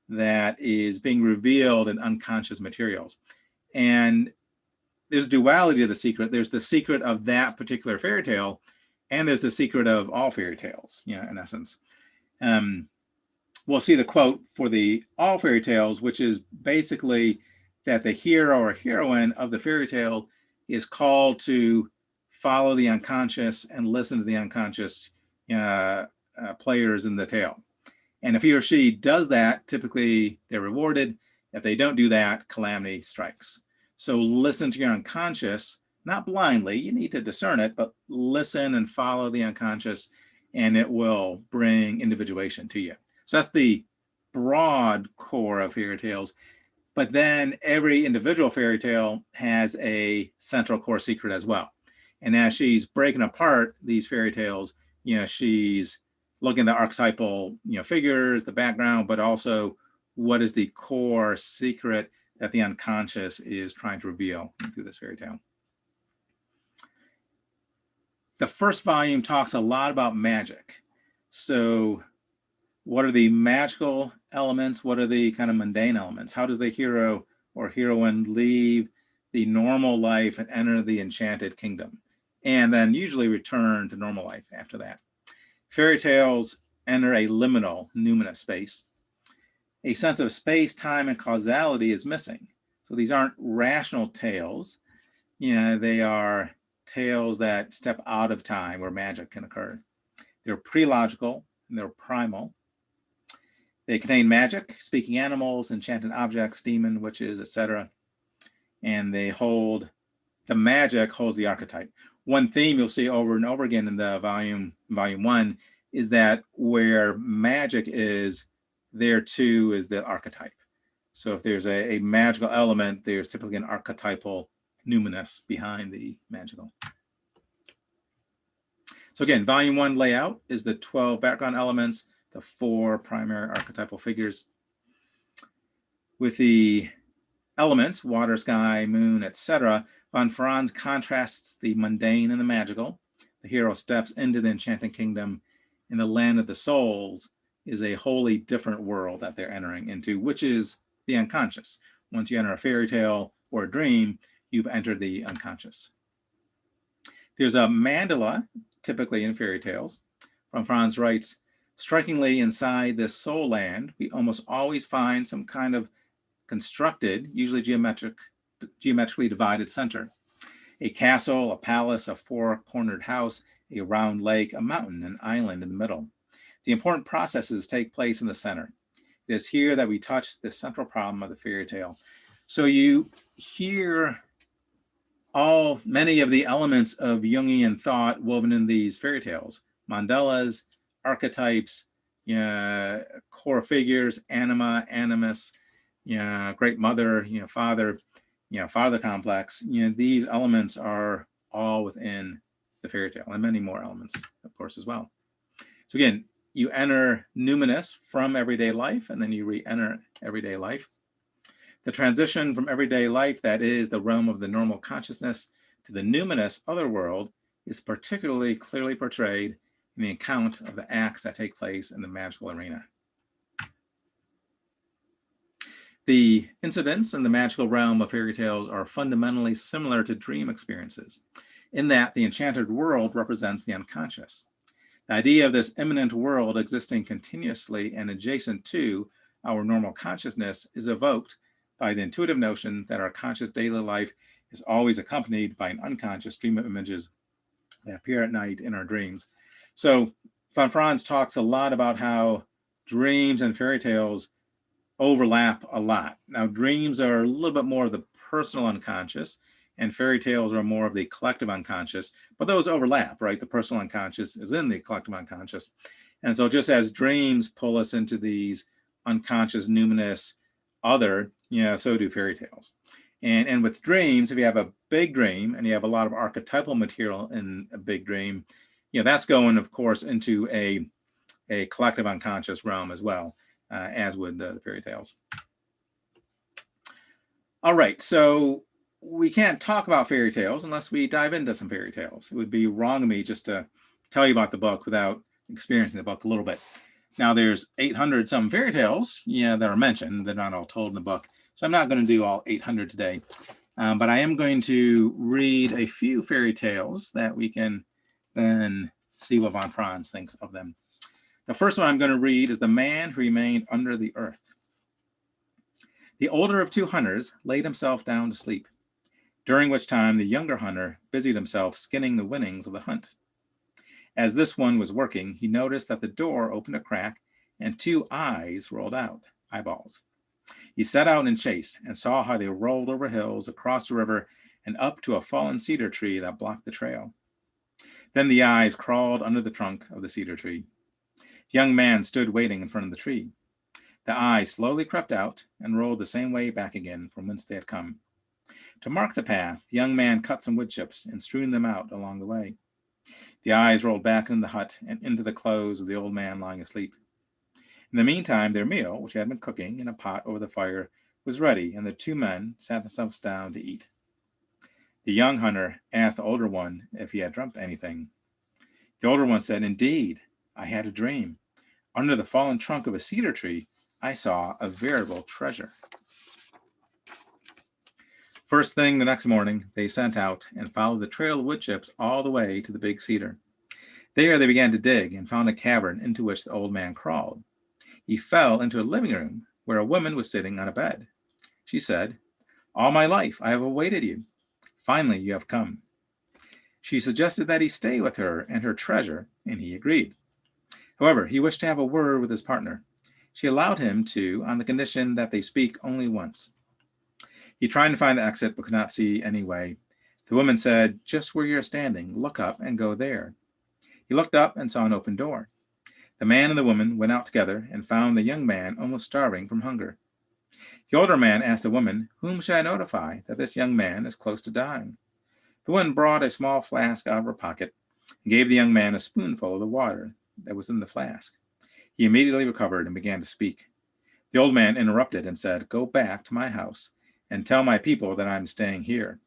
that is being revealed in unconscious materials. And there's duality to the secret. There's the secret of that particular fairy tale, and there's the secret of all fairy tales, in essence. We'll see the quote for the all fairy tales, which is basically that the hero or heroine of the fairy tale is called to follow the unconscious and listen to the unconscious players in the tale. And if he or she does that, typically they're rewarded. If they don't do that, calamity strikes. So listen to your unconscious, not blindly, you need to discern it, but listen and follow the unconscious, and it will bring individuation to you. So that's the broad core of fairy tales. But then every individual fairy tale has a central core secret as well. And as she's breaking apart these fairy tales, she's looking at the archetypal, figures, the background, but also what is the core secret that the unconscious is trying to reveal through this fairy tale. The first volume talks a lot about magic. So what are the magical elements? What are the kind of mundane elements? How does the hero or heroine leave the normal life and enter the enchanted kingdom? And then usually return to normal life after that. Fairy tales enter a liminal, numinous space. A sense of space, time, and causality is missing. So these aren't rational tales. They are tales that step out of time where magic can occur. They're pre-logical and they're primal. They contain magic, speaking animals, enchanted objects, demon, witches, etc. And they hold, the magic holds the archetype. One theme you'll see over and over again in the volume 1 is that where magic is, there too is the archetype. So if there's a magical element, there's typically an archetypal numinous behind the magical. So again, volume 1 layout is the 12 background elements, the 4 primary archetypal figures. With the elements, water, sky, moon, etc., von Franz contrasts the mundane and the magical. The hero steps into the enchanted kingdom, and the land of the souls is a wholly different world that they're entering into, which is the unconscious. Once you enter a fairy tale or a dream, you've entered the unconscious. There's a mandala, typically in fairy tales. Von Franz writes, strikingly, inside this soul land, we almost always find some kind of constructed, usually geometrically divided center. A castle, a palace, a four-cornered house, a round lake, a mountain, an island in the middle. The important processes take place in the center. It is here that we touch the central problem of the fairy tale. So you hear many of the elements of Jungian thought woven in these fairy tales. Mandalas, archetypes, core figures, anima, animus, great mother, father, father complex. These elements are all within the fairy tale, and many more elements, of course, as well. So again, you enter numinous from everyday life, and then you re-enter everyday life. The transition from everyday life, that is the realm of the normal consciousness, to the numinous other world, is particularly clearly portrayed in the account of the acts that take place in the magical arena. The incidents in the magical realm of fairy tales are fundamentally similar to dream experiences, in that the enchanted world represents the unconscious. The idea of this immanent world existing continuously and adjacent to our normal consciousness is evoked by the intuitive notion that our conscious daily life is always accompanied by an unconscious stream of images that appear at night in our dreams. So von Franz talks a lot about how dreams and fairy tales overlap a lot. Now, dreams are a little bit more of the personal unconscious, and fairy tales are more of the collective unconscious, but those overlap, right? The personal unconscious is in the collective unconscious. And so just as dreams pull us into these unconscious, numinous other, so do fairy tales. And with dreams, if you have a big dream and you have a lot of archetypal material in a big dream, that's going, of course, into a collective unconscious realm as well, as with the fairy tales. All right, so we can't talk about fairy tales unless we dive into some fairy tales. It would be wrong of me just to tell you about the book without experiencing the book a little bit. Now, there's 800 some fairy tales, that are mentioned. They're not all told in the book. So I'm not going to do all 800 today, but I am going to read a few fairy tales that we can then see what von Franz thinks of them. The first one I'm going to read is The Man Who Remained Under the Earth. The older of two hunters laid himself down to sleep, during which time the younger hunter busied himself skinning the winnings of the hunt. As this one was working, he noticed that the door opened a crack and two eyes rolled out, eyeballs. He set out in chase and saw how they rolled over hills, across the river, and up to a fallen cedar tree that blocked the trail. Then the eyes crawled under the trunk of the cedar tree. The young man stood waiting in front of the tree. The eyes slowly crept out and rolled the same way back again from whence they had come. To mark the path, the young man cut some wood chips and strewn them out along the way. The eyes rolled back into the hut and into the clothes of the old man lying asleep. In the meantime, their meal, which had been cooking in a pot over the fire, was ready, and the two men sat themselves down to eat. The young hunter asked the older one if he had dreamt anything. The older one said, "Indeed, I had a dream. Under the fallen trunk of a cedar tree, I saw a veritable treasure." First thing the next morning, they sent out and followed the trail of wood chips all the way to the big cedar. There they began to dig and found a cavern into which the old man crawled. He fell into a living room where a woman was sitting on a bed. She said, "All my life I have awaited you. Finally, you have come." She suggested that he stay with her and her treasure, and he agreed. However, he wished to have a word with his partner. She allowed him to, on the condition that they speak only once. He tried to find the exit, but could not see any way. The woman said, "Just where you're standing, look up and go there." He looked up and saw an open door. The man and the woman went out together and found the young man almost starving from hunger. The older man asked the woman, "Whom should I notify that this young man is close to dying?" The woman brought a small flask out of her pocket and gave the young man a spoonful of the water that was in the flask. He immediately recovered and began to speak. The old man interrupted and said, "Go back to my house and tell my people that I'm staying here."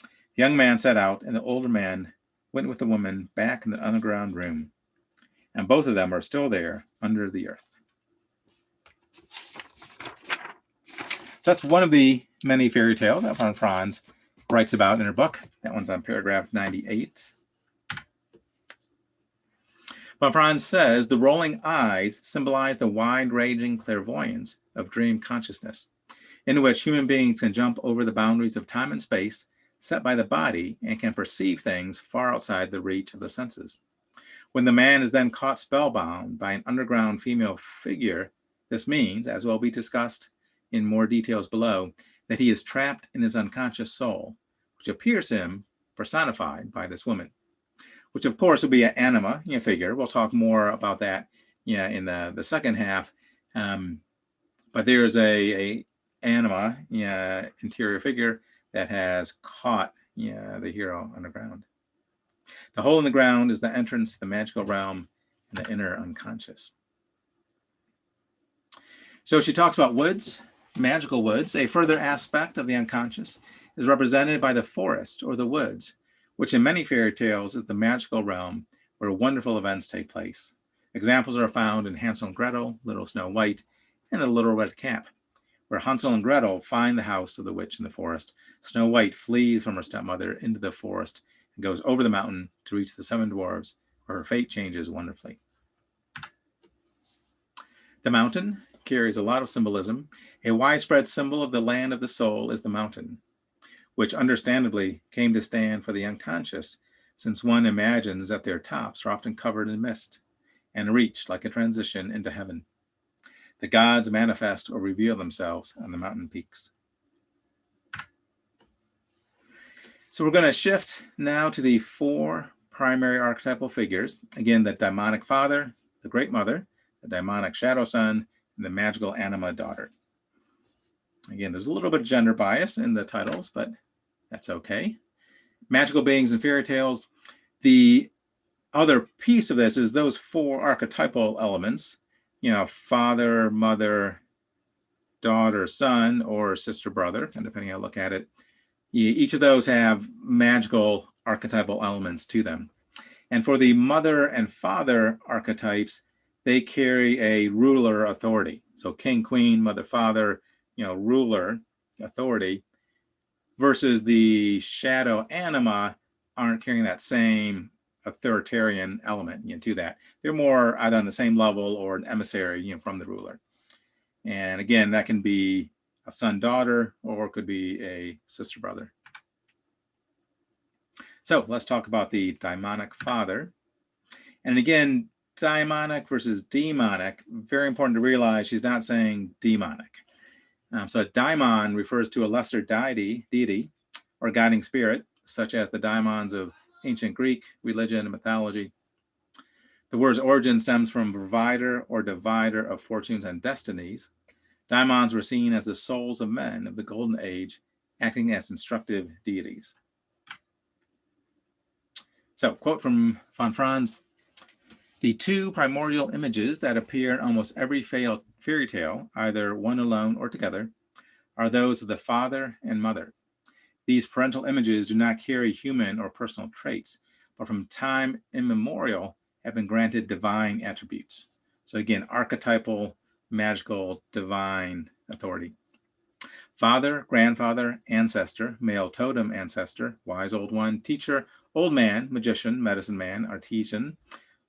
The young man set out, and the older man went with the woman back in the underground room. And both of them are still there under the earth. So that's one of the many fairy tales that Franz writes about in her book. That one's on paragraph 98. But Franz says the rolling eyes symbolize the wide-ranging clairvoyance of dream consciousness, in which human beings can jump over the boundaries of time and space set by the body and can perceive things far outside the reach of the senses. When the man is then caught spellbound by an underground female figure, this means, as will be discussed in more details below, that he is trapped in his unconscious soul, which appears to him personified by this woman, which of course will be an anima figure. We'll talk more about that in the second half. But there's a anima interior figure that has caught the hero underground. The hole in the ground is the entrance to the magical realm and the inner unconscious. So she talks about woods, magical woods. A further aspect of the unconscious is represented by the forest or the woods, which in many fairy tales is the magical realm where wonderful events take place. Examples are found in Hansel and Gretel, Little Snow White, and the Little Red Cap, where Hansel and Gretel find the house of the witch in the forest. Snow White flees from her stepmother into the forest and goes over the mountain to reach the seven dwarves, where her fate changes wonderfully. The mountain carries a lot of symbolism. A widespread symbol of the land of the soul is the mountain, which understandably came to stand for the unconscious, since one imagines that their tops are often covered in mist and reach like a transition into heaven. The gods manifest or reveal themselves on the mountain peaks. So we're going to shift now to the four primary archetypal figures. Again, the Daemonic Father, the Great Mother, the Daemonic Shadow Son, and the Magical Anima Daughter. Again, there's a little bit of gender bias in the titles, but that's okay. Magical beings and fairy tales. The other piece of this is those four archetypal elements, father, mother, daughter, son, or sister, brother, and depending on how you look at it. Each of those have magical archetypal elements to them. And for the mother and father archetypes, they carry a ruler authority. So king, queen, mother, father, ruler authority, versus the shadow anima aren't carrying that same authoritarian element to that. They're more either on the same level or an emissary from the ruler. And again, that can be a son-daughter, or it could be a sister-brother. So let's talk about the Daemonic Father. And again, daimonic versus demonic, very important to realize she's not saying demonic. So a daimon refers to a lesser deity, or guiding spirit, such as the daimons of ancient Greek religion and mythology. The word's origin stems from provider or divider of fortunes and destinies. Daimons were seen as the souls of men of the Golden Age, acting as instructive deities. So, quote from von Franz: "The two primordial images that appear in almost every fairy tale, either one alone or together, are those of the father and mother. These parental images do not carry human or personal traits, but from time immemorial have been granted divine attributes." So again, archetypal, magical, divine authority. Father, grandfather, ancestor, male totem ancestor, wise old one, teacher, old man, magician, medicine man, artisan,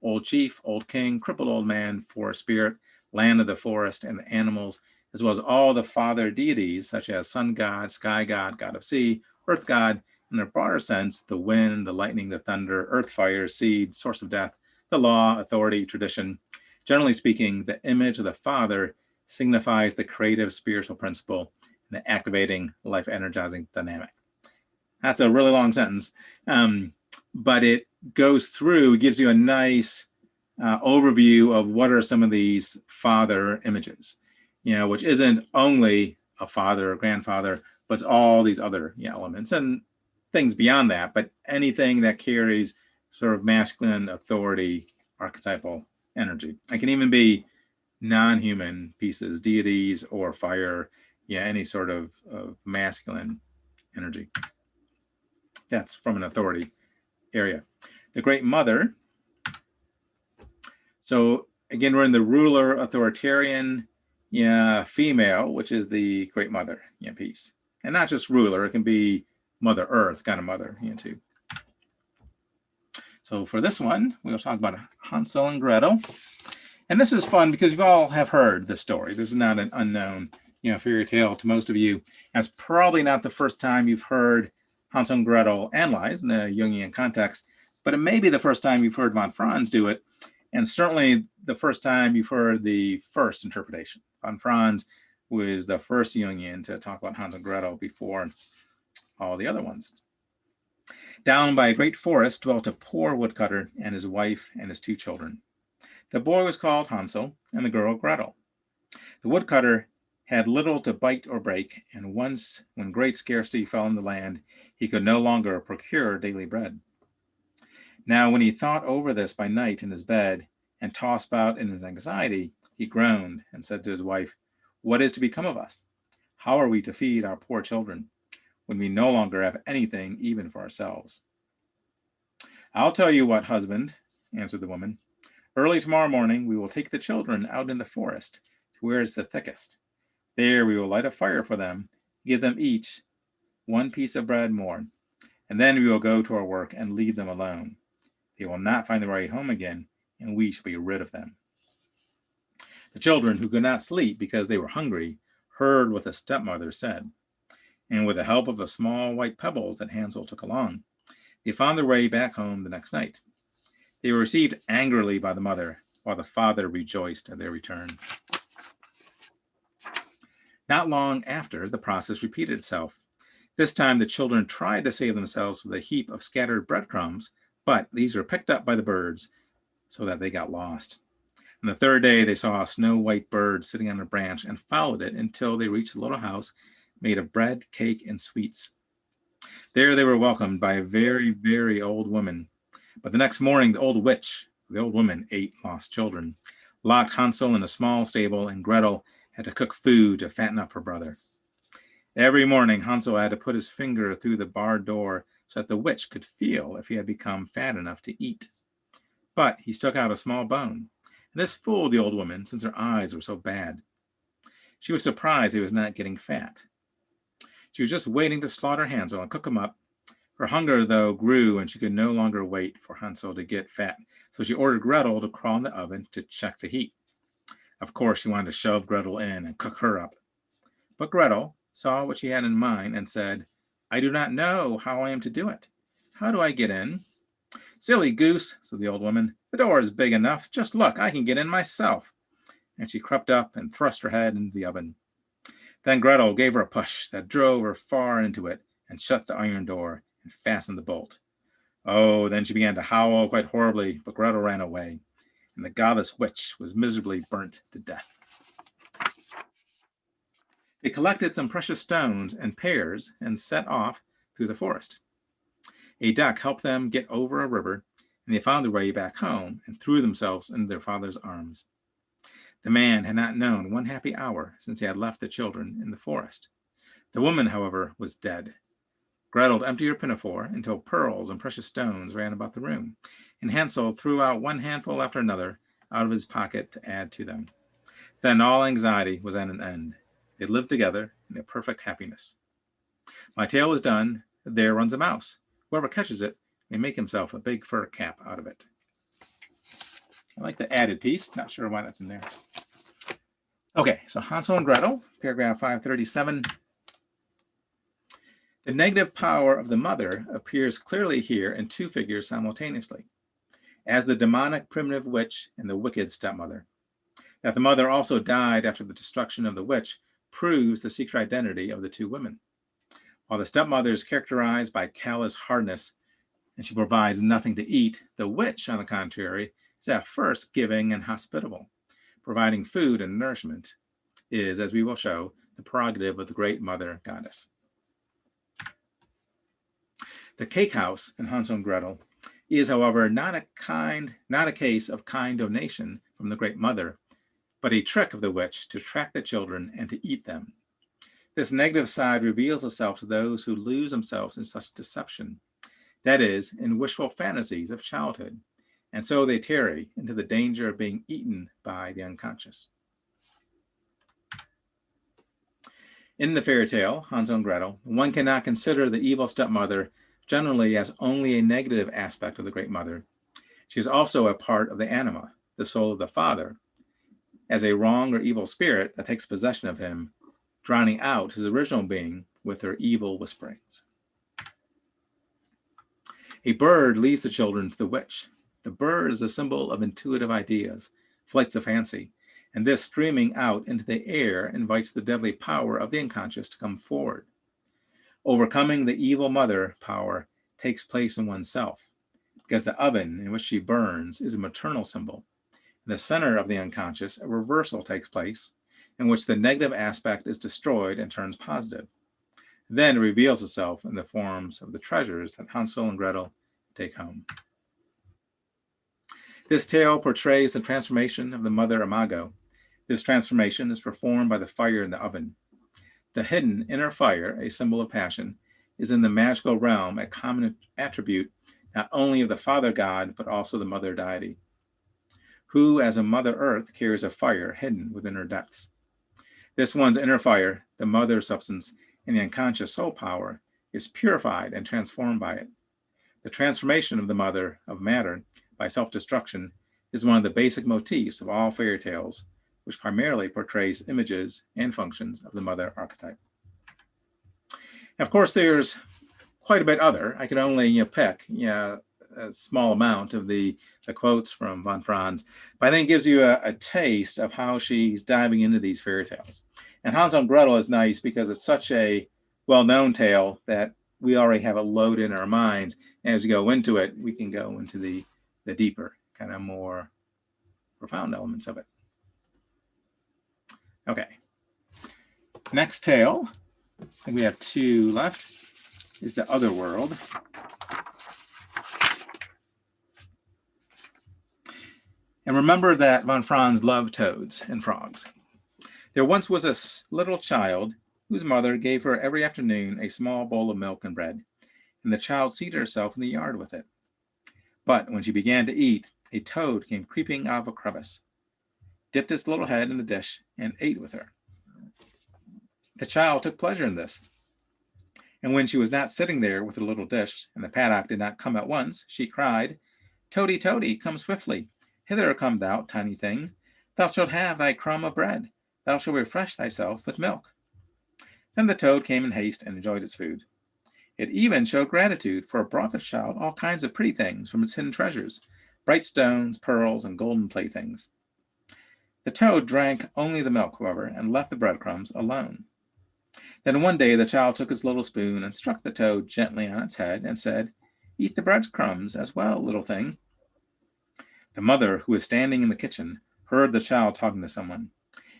old chief, old king, crippled old man, forest spirit, land of the forest, and the animals, as well as all the father deities, such as sun god, sky god, god of sea, earth god, in a broader sense, the wind, the lightning, the thunder, earth, fire, seed, source of death, the law, authority, tradition. Generally speaking, the image of the father signifies the creative spiritual principle and the activating, life-energizing dynamic. That's a really long sentence, but it goes through, gives you a nice overview of what are some of these father images, which isn't only a father or grandfather, but it's all these other elements and things beyond that, but anything that carries sort of masculine authority, archetypal energy. It can even be non-human pieces, deities or fire, any sort of masculine energy. That's from an authority area. The Great Mother. So again, we're in the ruler, authoritarian, female, which is the Great Mother piece. And not just ruler, it can be Mother Earth kind of mother too. So for this one, we'll talk about Hansel and Gretel. And this is fun because you all have heard the story. This is not an unknown fairy tale to most of you. And it's probably not the first time you've heard Hansel and Gretel analyzed in a Jungian context, but it may be the first time you've heard von Franz do it, and certainly the first time you've heard the first interpretation. Von Franz was the first Jungian to talk about Hansel and Gretel before all the other ones. Down by a great forest dwelt a poor woodcutter and his wife and his two children. The boy was called Hansel and the girl Gretel. The woodcutter had little to bite or break, and once, when great scarcity fell on the land, he could no longer procure daily bread. Now, when he thought over this by night in his bed and tossed about in his anxiety, he groaned and said to his wife, "What is to become of us? How are we to feed our poor children when we no longer have anything even for ourselves?" "I'll tell you what, husband," answered the woman. "Early tomorrow morning we will take the children out in the forest to where it's the thickest. There we will light a fire for them, give them each one piece of bread more, and then we will go to our work and leave them alone. They will not find their way home again, and we shall be rid of them." The children, who could not sleep because they were hungry, heard what the stepmother said, and with the help of the small white pebbles that Hansel took along, they found their way back home the next night. They were received angrily by the mother, while the father rejoiced at their return. Not long after, the process repeated itself. This time the children tried to save themselves with a heap of scattered breadcrumbs, but these were picked up by the birds so that they got lost. On the third day, they saw a snow-white bird sitting on a branch and followed it until they reached a little house made of bread, cake, and sweets. There they were welcomed by a very, very old woman. But the next morning, the old woman ate lost children, locked Hansel in a small stable, and Gretel had to cook food to fatten up her brother. Every morning, Hansel had to put his finger through the barred door so that the witch could feel if he had become fat enough to eat. But he stuck out a small bone, and this fooled the old woman since her eyes were so bad. She was surprised he was not getting fat. She was just waiting to slaughter Hansel and cook him up. Her hunger, though, grew, and she could no longer wait for Hansel to get fat, so she ordered Gretel to crawl in the oven to check the heat. Of course, she wanted to shove Gretel in and cook her up. But Gretel saw what she had in mind and said, "I do not know how I am to do it. How do I get in?" "Silly goose," said the old woman. "The door is big enough. Just look, I can get in myself." And she crept up and thrust her head into the oven. Then Gretel gave her a push that drove her far into it, and shut the iron door and fastened the bolt. Oh, then she began to howl quite horribly, but Gretel ran away, and the godless witch was miserably burnt to death. They collected some precious stones and pears and set off through the forest. A duck helped them get over a river, and they found their way back home and threw themselves into their father's arms. The man had not known one happy hour since he had left the children in the forest. The woman, however, was dead. Gretel emptied her pinafore until pearls and precious stones ran about the room, and Hansel threw out one handful after another out of his pocket to add to them. Then all anxiety was at an end. They lived together in a perfect happiness. My tale is done. There runs a mouse. Whoever catches it may make himself a big fur cap out of it. I like the added piece. Not sure why that's in there. Okay, so Hansel and Gretel, paragraph 537. The negative power of the mother appears clearly here in two figures simultaneously, as the demonic primitive witch and the wicked stepmother. That the mother also died after the destruction of the witch proves the secret identity of the two women. While the stepmother is characterized by callous hardness and she provides nothing to eat, the witch, on the contrary, is at first giving and hospitable. Providing food and nourishment is, as we will show, the prerogative of the great mother goddess. The cake house in Hansel and Gretel is, however, not a case of kind donation from the great mother, but a trick of the witch to track the children and to eat them. This negative side reveals itself to those who lose themselves in such deception, that is, in wishful fantasies of childhood, and so they tarry into the danger of being eaten by the unconscious. In the fairy tale, Hansel and Gretel, one cannot consider the evil stepmother generally as only a negative aspect of the great mother. She is also a part of the anima, the soul of the father, as a wrong or evil spirit that takes possession of him, drowning out his original being with her evil whisperings. A bird leads the children to the witch. The bird is a symbol of intuitive ideas, flights of fancy, and this streaming out into the air invites the deadly power of the unconscious to come forward. Overcoming the evil mother power takes place in oneself, because the oven in which she burns is a maternal symbol. In the center of the unconscious, a reversal takes place, in which the negative aspect is destroyed and turns positive. Then it reveals itself in the forms of the treasures that Hansel and Gretel take home. This tale portrays the transformation of the mother imago. This transformation is performed by the fire in the oven. The hidden inner fire, a symbol of passion, is in the magical realm a common attribute not only of the father god, but also the mother deity, who as a mother earth carries a fire hidden within her depths. This one's inner fire, the mother substance, and the unconscious soul power, is purified and transformed by it. The transformation of the mother of matter by self-destruction is one of the basic motifs of all fairy tales, which primarily portrays images and functions of the mother archetype. Of course, there's quite a bit other. I could only pick a small amount of the quotes from von Franz, but I think it gives you a taste of how she's diving into these fairy tales. And Hansel and Gretel is nice because it's such a well-known tale that we already have it loaded in our minds. And as we go into it, we can go into the deeper, kind of more profound elements of it. Okay. Next tale, I think we have two left, is The Other World. And remember that von Franz loved toads and frogs. There once was a little child whose mother gave her every afternoon a small bowl of milk and bread, and the child seated herself in the yard with it. But when she began to eat, a toad came creeping out of a crevice, dipped its little head in the dish, and ate with her. The child took pleasure in this, and when she was not sitting there with the little dish, and the paddock did not come at once, she cried, "Toady, toady, come swiftly. Hither come thou, tiny thing. Thou shalt have thy crumb of bread. Thou shalt refresh thyself with milk." Then the toad came in haste and enjoyed its food. It even showed gratitude, for it brought the child all kinds of pretty things from its hidden treasures, bright stones, pearls, and golden playthings. The toad drank only the milk, however, and left the breadcrumbs alone. Then one day the child took his little spoon and struck the toad gently on its head and said, "Eat the breadcrumbs as well, little thing." The mother, who was standing in the kitchen, heard the child talking to someone,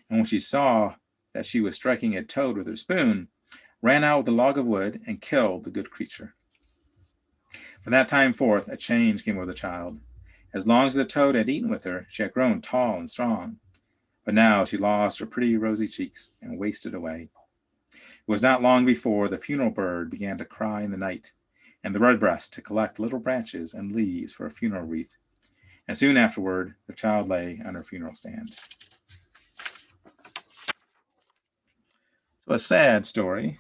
and when she saw that she was striking a toad with her spoon, ran out with a log of wood and killed the good creature. From that time forth, a change came over the child. As long as the toad had eaten with her, she had grown tall and strong. But now she lost her pretty rosy cheeks and wasted away. It was not long before the funeral bird began to cry in the night, and the redbreast to collect little branches and leaves for a funeral wreath. And soon afterward, the child lay on her funeral stand. So a sad story.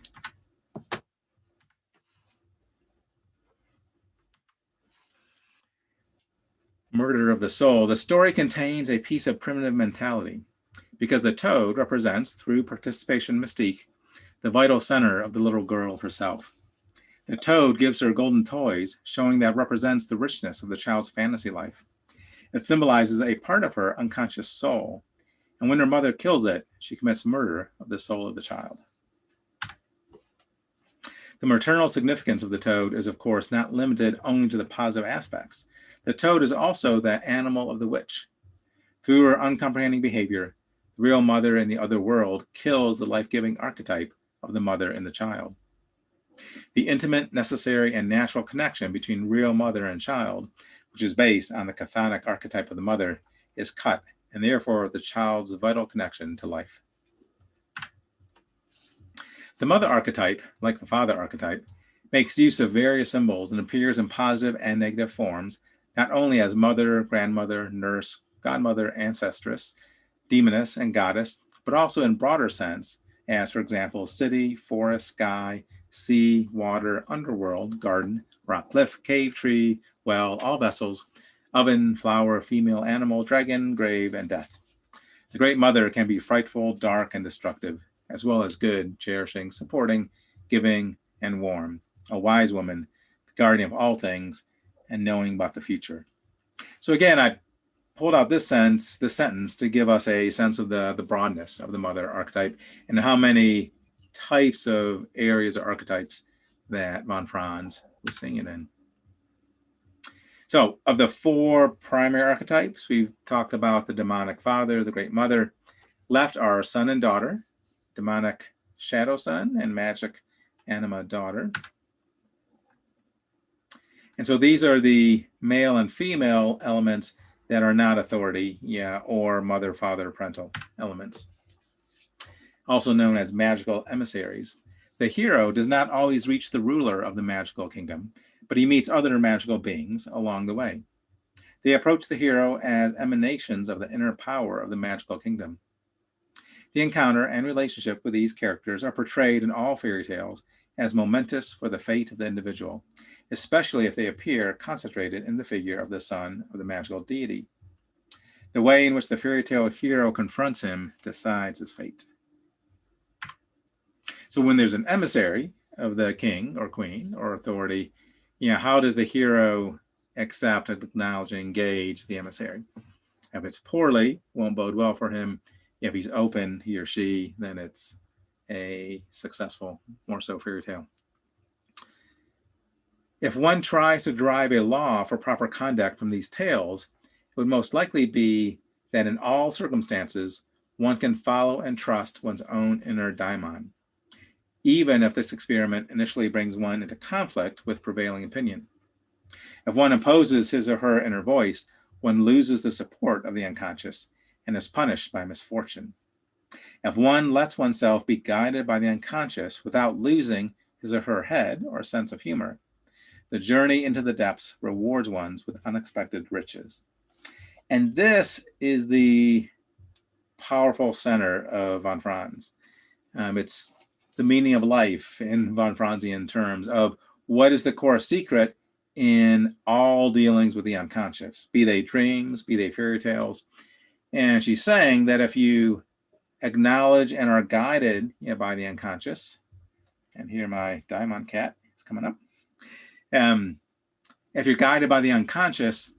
Murder of the soul. The story contains a piece of primitive mentality, because the toad represents, through participation mystique, the vital center of the little girl herself. The toad gives her golden toys, showing that represents the richness of the child's fantasy life. It symbolizes a part of her unconscious soul, and when her mother kills it, she commits murder of the soul of the child. The maternal significance of the toad is, of course, not limited only to the positive aspects. The toad is also that animal of the witch. Through her uncomprehending behavior, the real mother in the other world kills the life-giving archetype of the mother and the child. The intimate, necessary, and natural connection between real mother and child, which is based on the chthonic archetype of the mother, is cut, and therefore the child's vital connection to life. The mother archetype, like the father archetype, makes use of various symbols and appears in positive and negative forms, not only as mother, grandmother, nurse, godmother, ancestress, demoness, and goddess, but also in broader sense, as, for example, city, forest, sky, sea, water, underworld, garden, rock cliff, cave, tree, well, all vessels, oven, flower, female, animal, dragon, grave, and death. The Great Mother can be frightful, dark, and destructive, as well as good, cherishing, supporting, giving, and warm, a wise woman, the guardian of all things, and knowing about the future. So again, I pulled out this sentence to give us a sense of the broadness of the mother archetype and how many types of areas or archetypes that von Franz was singing in. So of the four primary archetypes, we've talked about the Daemonic Father, the Great Mother. Left are son and daughter, demonic shadow son, and magic anima daughter. And so these are the male and female elements that are not authority, or mother, father, parental elements. Also known as magical emissaries. The hero does not always reach the ruler of the magical kingdom, but he meets other magical beings along the way. They approach the hero as emanations of the inner power of the magical kingdom. The encounter and relationship with these characters are portrayed in all fairy tales as momentous for the fate of the individual, especially if they appear concentrated in the figure of the son of the magical deity. The way in which the fairy tale hero confronts him decides his fate. So when there's an emissary of the king or queen or authority, how does the hero accept, acknowledge, and engage the emissary? If it's poorly, won't bode well for him. If he's open, he or she, then it's a successful, more so fairy tale. If one tries to derive a law for proper conduct from these tales, it would most likely be that in all circumstances, one can follow and trust one's own inner daimon, even if this experiment initially brings one into conflict with prevailing opinion. If one opposes his or her inner voice, one loses the support of the unconscious and is punished by misfortune. If one lets oneself be guided by the unconscious without losing his or her head or sense of humor, the journey into the depths rewards one with unexpected riches. And this is the powerful center of von Franz. It's the meaning of life in von Franzian terms of what is the core secret in all dealings with the unconscious, be they dreams, be they fairy tales. And she's saying that if you acknowledge and are guided by the unconscious, and here my diamond cat is coming up. If you're guided by the unconscious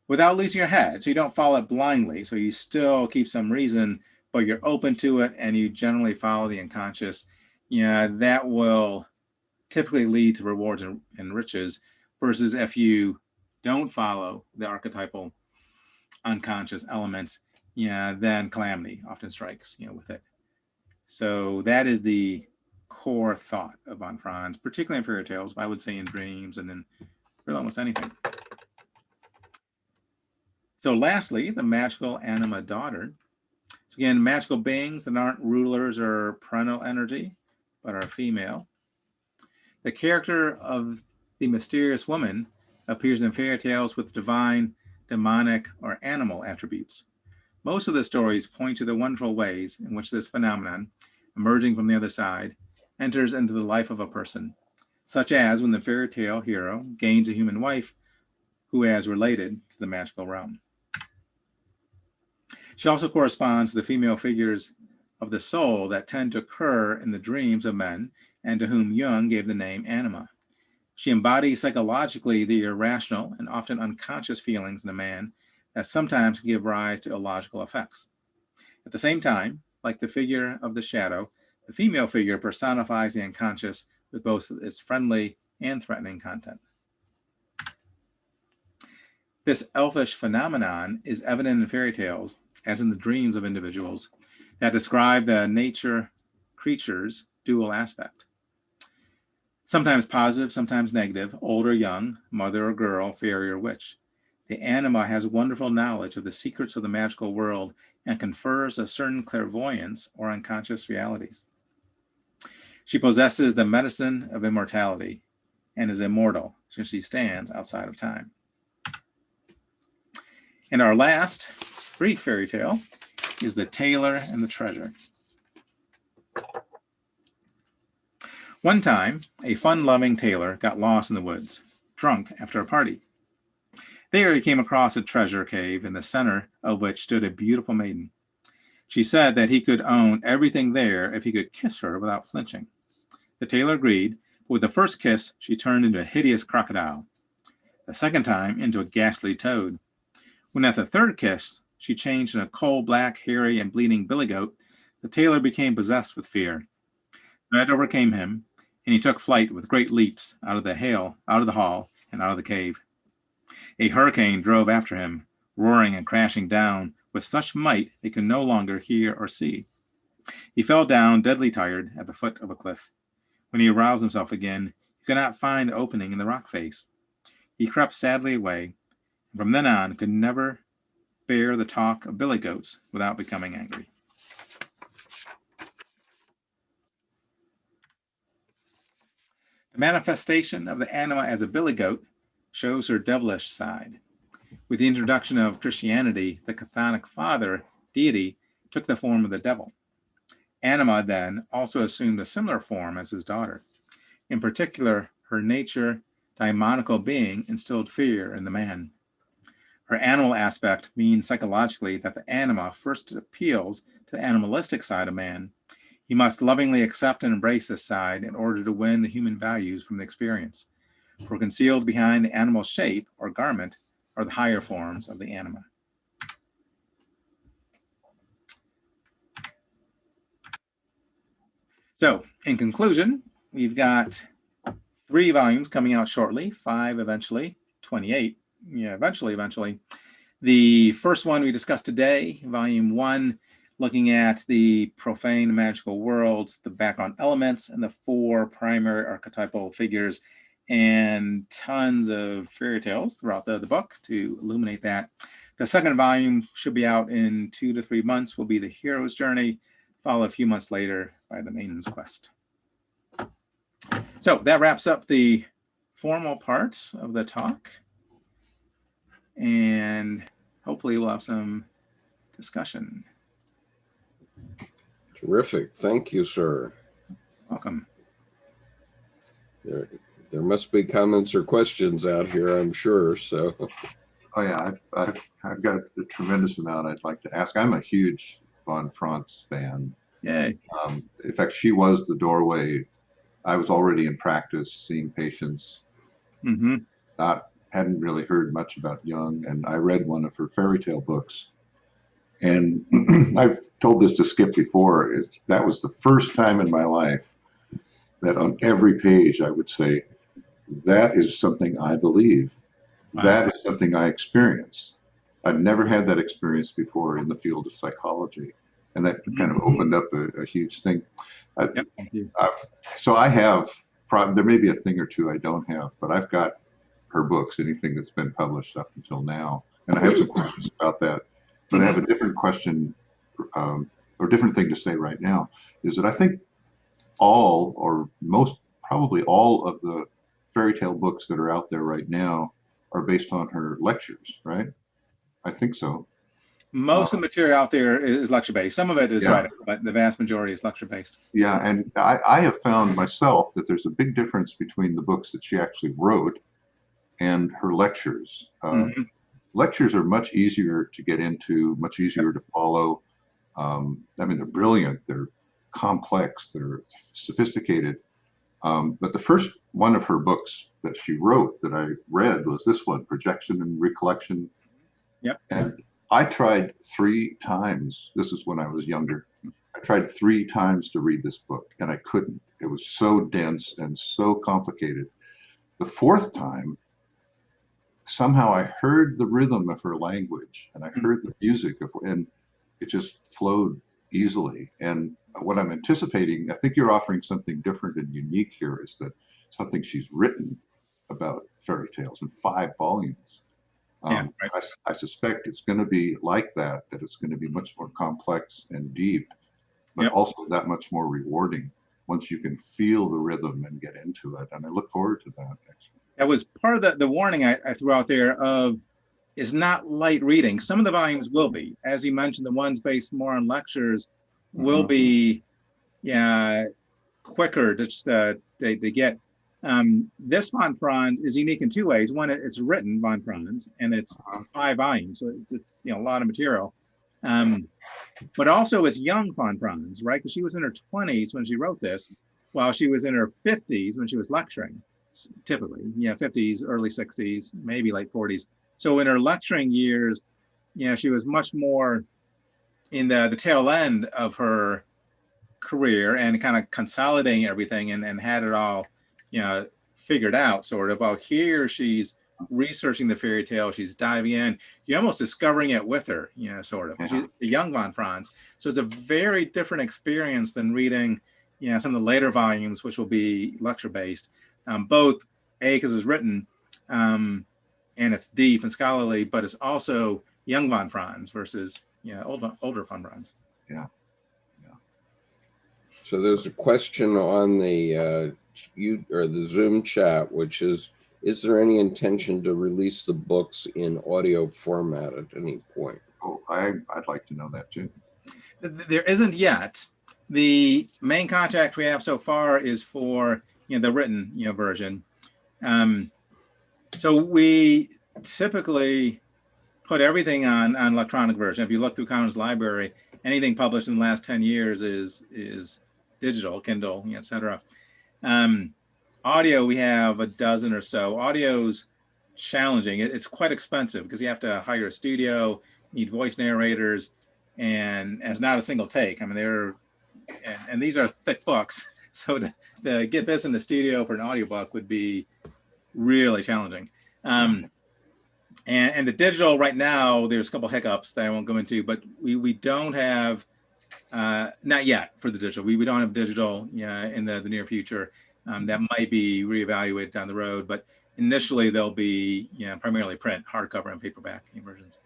without losing your head, so you don't follow it blindly, so you still keep some reason but you're open to it and you generally follow the unconscious, that will typically lead to rewards and riches, versus if you don't follow the archetypal unconscious elements, then calamity often strikes, with it. So that is the core thought of von Franz, particularly in fairy tales, but I would say in dreams and in really almost anything. So lastly, the magical anima daughter. So again, magical beings that aren't rulers or parental energy, but are female. The character of the mysterious woman appears in fairy tales with divine, demonic, or animal attributes. Most of the stories point to the wonderful ways in which this phenomenon, emerging from the other side, enters into the life of a person, such as when the fairy tale hero gains a human wife who is related to the magical realm. She also corresponds to the female figures of the soul that tend to occur in the dreams of men and to whom Jung gave the name anima. She embodies psychologically the irrational and often unconscious feelings in a man that sometimes give rise to illogical effects. At the same time, like the figure of the shadow, the female figure personifies the unconscious with both its friendly and threatening content. This elfish phenomenon is evident in fairy tales, as in the dreams of individuals, that describe the nature creature's dual aspect. Sometimes positive, sometimes negative, old or young, mother or girl, fairy or witch. The anima has wonderful knowledge of the secrets of the magical world and confers a certain clairvoyance or unconscious realities. She possesses the medicine of immortality and is immortal, since she stands outside of time. And our last brief fairy tale is The Tailor and the Treasure. One time, a fun-loving tailor got lost in the woods, drunk after a party. There he came across a treasure cave in the center of which stood a beautiful maiden. She said that he could own everything there if he could kiss her without flinching. The tailor agreed, but with the first kiss, she turned into a hideous crocodile. The second time, into a ghastly toad. When at the third kiss, she changed into a coal-black, hairy, and bleeding billy goat, the tailor became possessed with fear. Dread overcame him, and he took flight with great leaps out of the hall, and out of the cave. A hurricane drove after him, roaring and crashing down with such might they could no longer hear or see. He fell down, deadly tired, at the foot of a cliff. When he aroused himself again, he could not find the opening in the rock face. He crept sadly away, and from then on could never bear the talk of billy goats without becoming angry. The manifestation of the anima as a billy goat shows her devilish side. With the introduction of Christianity, the Chthonic Father deity took the form of the devil. Anima then also assumed a similar form as his daughter. In particular, her nature, daemonical being, instilled fear in the man. Her animal aspect means psychologically that the anima first appeals to the animalistic side of man. He must lovingly accept and embrace this side in order to win the human values from the experience. For concealed behind the animal shape or garment are the higher forms of the anima. So, in conclusion, we've got 3 volumes coming out shortly, 5 eventually, 28, eventually. The first one we discussed today, volume 1, looking at the Profane and Magical Worlds, the background elements, and the 4 primary archetypal figures, and tons of fairy tales throughout the book to illuminate that. The second volume should be out in 2 to 3 months, will be the hero's journey, followed a few months later by the maiden's quest. So that wraps up the formal parts of the talk, and hopefully we'll have some discussion. Terrific. Thank you, sir. Welcome. There must be comments or questions out here, I'm sure. So, oh yeah, I've got a tremendous amount I'd like to ask. I'm a huge von Franz fan. Yay. In fact, she was the doorway. I was already in practice, seeing patients. Hadn't really heard much about Jung, and I read one of her fairy tale books. And I've told this to Skip before, that was the first time in my life that on every page I would say, that is something I believe. Wow. That is something I experience. I've never had that experience before in the field of psychology. And that kind of opened up a huge thing. Yep. Thank you. So I have, there may be a thing or two I don't have, but I've got her books, anything that's been published up until now. And I have some questions about that. But I have a different question, or different thing to say right now, is that I think all, or most, probably all of the fairy tale books that are out there right now are based on her lectures, right? I think so. Most of the material out there is lecture-based. Some of it is Yeah. writing, but the vast majority is lecture-based. Yeah, and I have found myself that there's a big difference between the books that she actually wrote and her lectures. Lectures are much easier to get into, much easier to follow. I mean, they're brilliant, they're complex, they're sophisticated. But the first one of her books that she wrote that I read was this one, Projection and Recollection. Yep. And I tried 3 times. This is when I was younger. I tried 3 times to read this book, and I couldn't. It was so dense and so complicated. The 4th time, somehow I heard the rhythm of her language, and I heard the music and it just flowed easily. And what I'm anticipating, I think you're offering something different and unique here, is that something she's written about fairy tales in 5 volumes. Yeah, right. I suspect it's going to be like that it's going to be much more complex and deep, but also that much more rewarding once you can feel the rhythm and get into it. And I look forward to that, actually. That was part of the warning I threw out there of, is not light reading. Some of the volumes will be, as you mentioned, the ones based more on lectures will be quicker to get. This Von Franz is unique in 2 ways. One, it's written Von Franz, and it's 5 volumes, so it's a lot of material. But also it's young Von Franz, right? Because she was in her 20s when she wrote this, while she was in her 50s when she was lecturing. Typically, 50s, early 60s, maybe late 40s. So in her lecturing years, she was much more in the tail end of her career and kind of consolidating everything and had it all figured out, sort of. Well, here she's researching the fairy tale, she's diving in, you're almost discovering it with her, sort of. She's a young Von Franz, so it's a very different experience than reading some of the later volumes, which will be lecture based, both because it's written and it's deep and scholarly, but it's also young Von Franz versus older Von Franz. So there's a question on the the Zoom chat, which is there any intention to release the books in audio format at any point? Oh, I'd like to know that too. There isn't yet. The main contract we have so far is for the written version. So we typically put everything on electronic version. If you look through Commons Library, anything published in the last 10 years is digital, Kindle, etc. Audio, we have a dozen or so. Audio's challenging. It's quite expensive because you have to hire a studio, need voice narrators, and it's not a single take. I mean, and these are thick books. So to get this in the studio for an audiobook would be really challenging. And the digital right now, there's a couple hiccups that I won't go into, but we don't have, not yet for the digital. We don't have digital in the near future. That might be reevaluated down the road, but initially they'll be primarily print, hardcover, and paperback versions.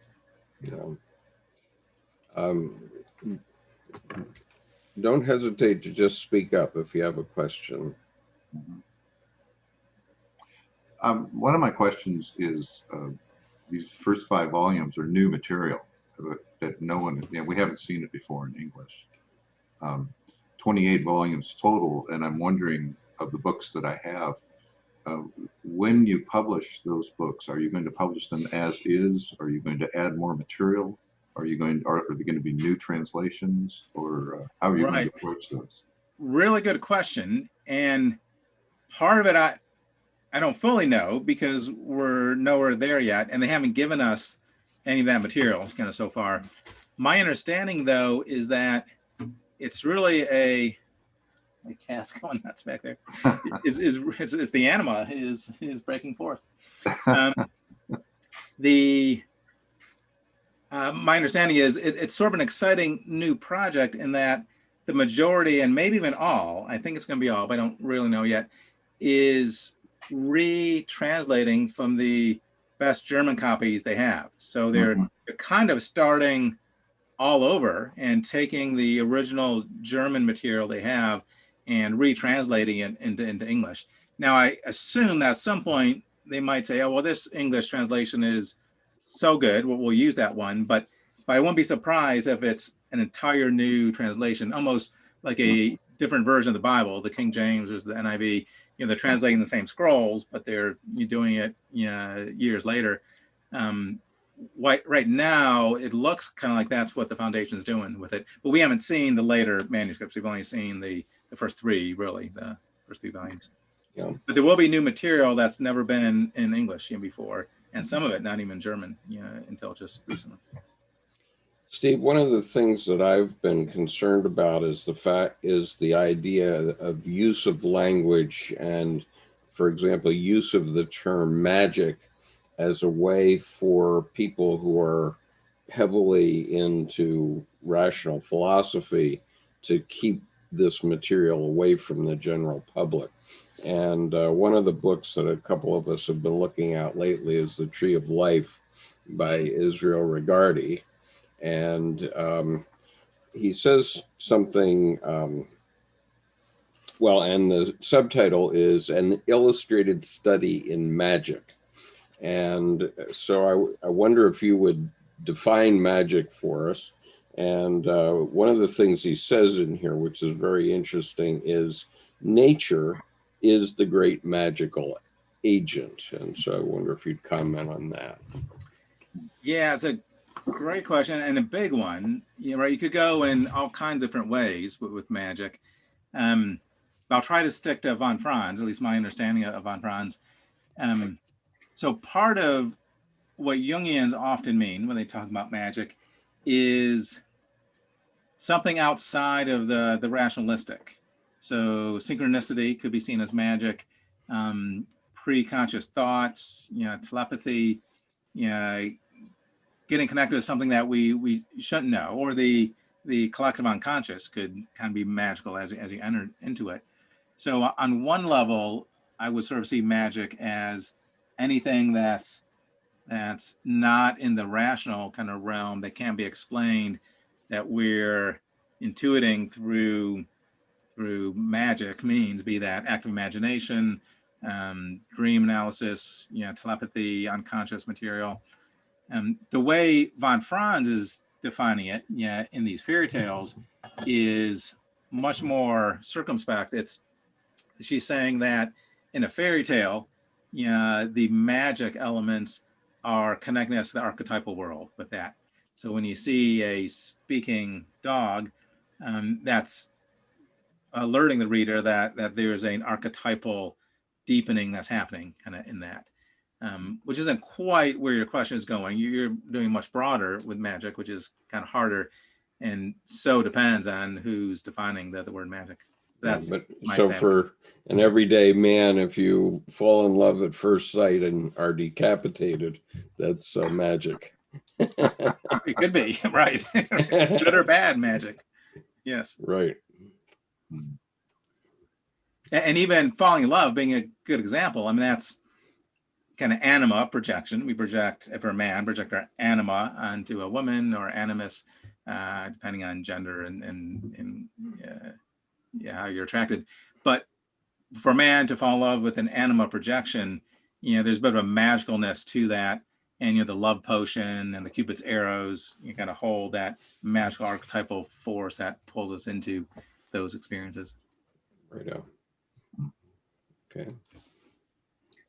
Don't hesitate to just speak up if you have a question. One of my questions is these first 5 volumes are new material that no one, we haven't seen it before in English. 28 volumes total, and I'm wondering, of the books that I have, when you publish those books, are you going to publish them as is? Are you going to add more material? Are they going to be new translations, or how are you going to approach those? Really good question. And part of it, I don't fully know because we're nowhere there yet, and they haven't given us any of that material so far. My understanding, though, is that it's really my cat's going nuts back there. Is the anima is breaking forth. My understanding is it's sort of an exciting new project in that the majority, and maybe even all, I think it's going to be all, but I don't really know yet, is retranslating from the best German copies they have. So they're kind of starting all over and taking the original German material they have and retranslating it into English. Now, I assume that at some point they might say, oh, well, this English translation is so good, we'll use that one. But I won't be surprised if it's an entire new translation, almost like a different version of the Bible, the King James or the NIV. You know, they're translating the same scrolls, but you're doing it years later. Right now, it looks kind of like that's what the foundation is doing with it. But we haven't seen the later manuscripts. We've only seen the first three, really, the first 3 volumes. Yeah. But there will be new material that's never been in English before, and some of it not even German, until just recently. Steve, one of the things that I've been concerned about is the idea of use of language and, for example, use of the term magic as a way for people who are heavily into rational philosophy to keep this material away from the general public. And one of the books that a couple of us have been looking at lately is The Tree of Life by Israel Regardie. And he says something, and the subtitle is An Illustrated Study in Magic. And so I wonder if you would define magic for us. And one of the things he says in here, which is very interesting, is nature is the great magical agent. And so I wonder if you'd comment on that. Yeah, it's a great question and a big one. Right? You could go in all kinds of different ways with magic. I'll try to stick to von Franz, at least my understanding of von Franz. So part of what Jungians often mean when they talk about magic is something outside of the rationalistic. So synchronicity could be seen as magic, pre-conscious thoughts, telepathy, getting connected with something that we shouldn't know, or the collective unconscious could kind of be magical as you enter into it. So on one level, I would sort of see magic as anything that's not in the rational kind of realm that can't be explained, that we're intuiting through magic means, be that active imagination, dream analysis, telepathy, unconscious material. The way von Franz is defining it, in these fairy tales, is much more circumspect. She's saying that in a fairy tale, the magic elements are connecting us to the archetypal world with that. So when you see a speaking dog, that's alerting the reader that there's an archetypal deepening that's happening kind of in that, which isn't quite where your question is going. You're doing much broader with magic, which is kind of harder, and so depends on who's defining the word magic. That's so standpoint. For an everyday man, if you fall in love at first sight and are decapitated, that's magic. It could be, right. Good or bad magic. Yes. Right. And even falling in love being a good example. I mean, that's kind of anima projection. We project, if we're a man, project our anima onto a woman, or animus, depending on gender and how you're attracted. But for a man to fall in love with an anima projection, there's a bit of a magicalness to that. And the love potion and the Cupid's arrows, you kind of hold that magical archetypal force that pulls us into those experiences. Right on. Okay.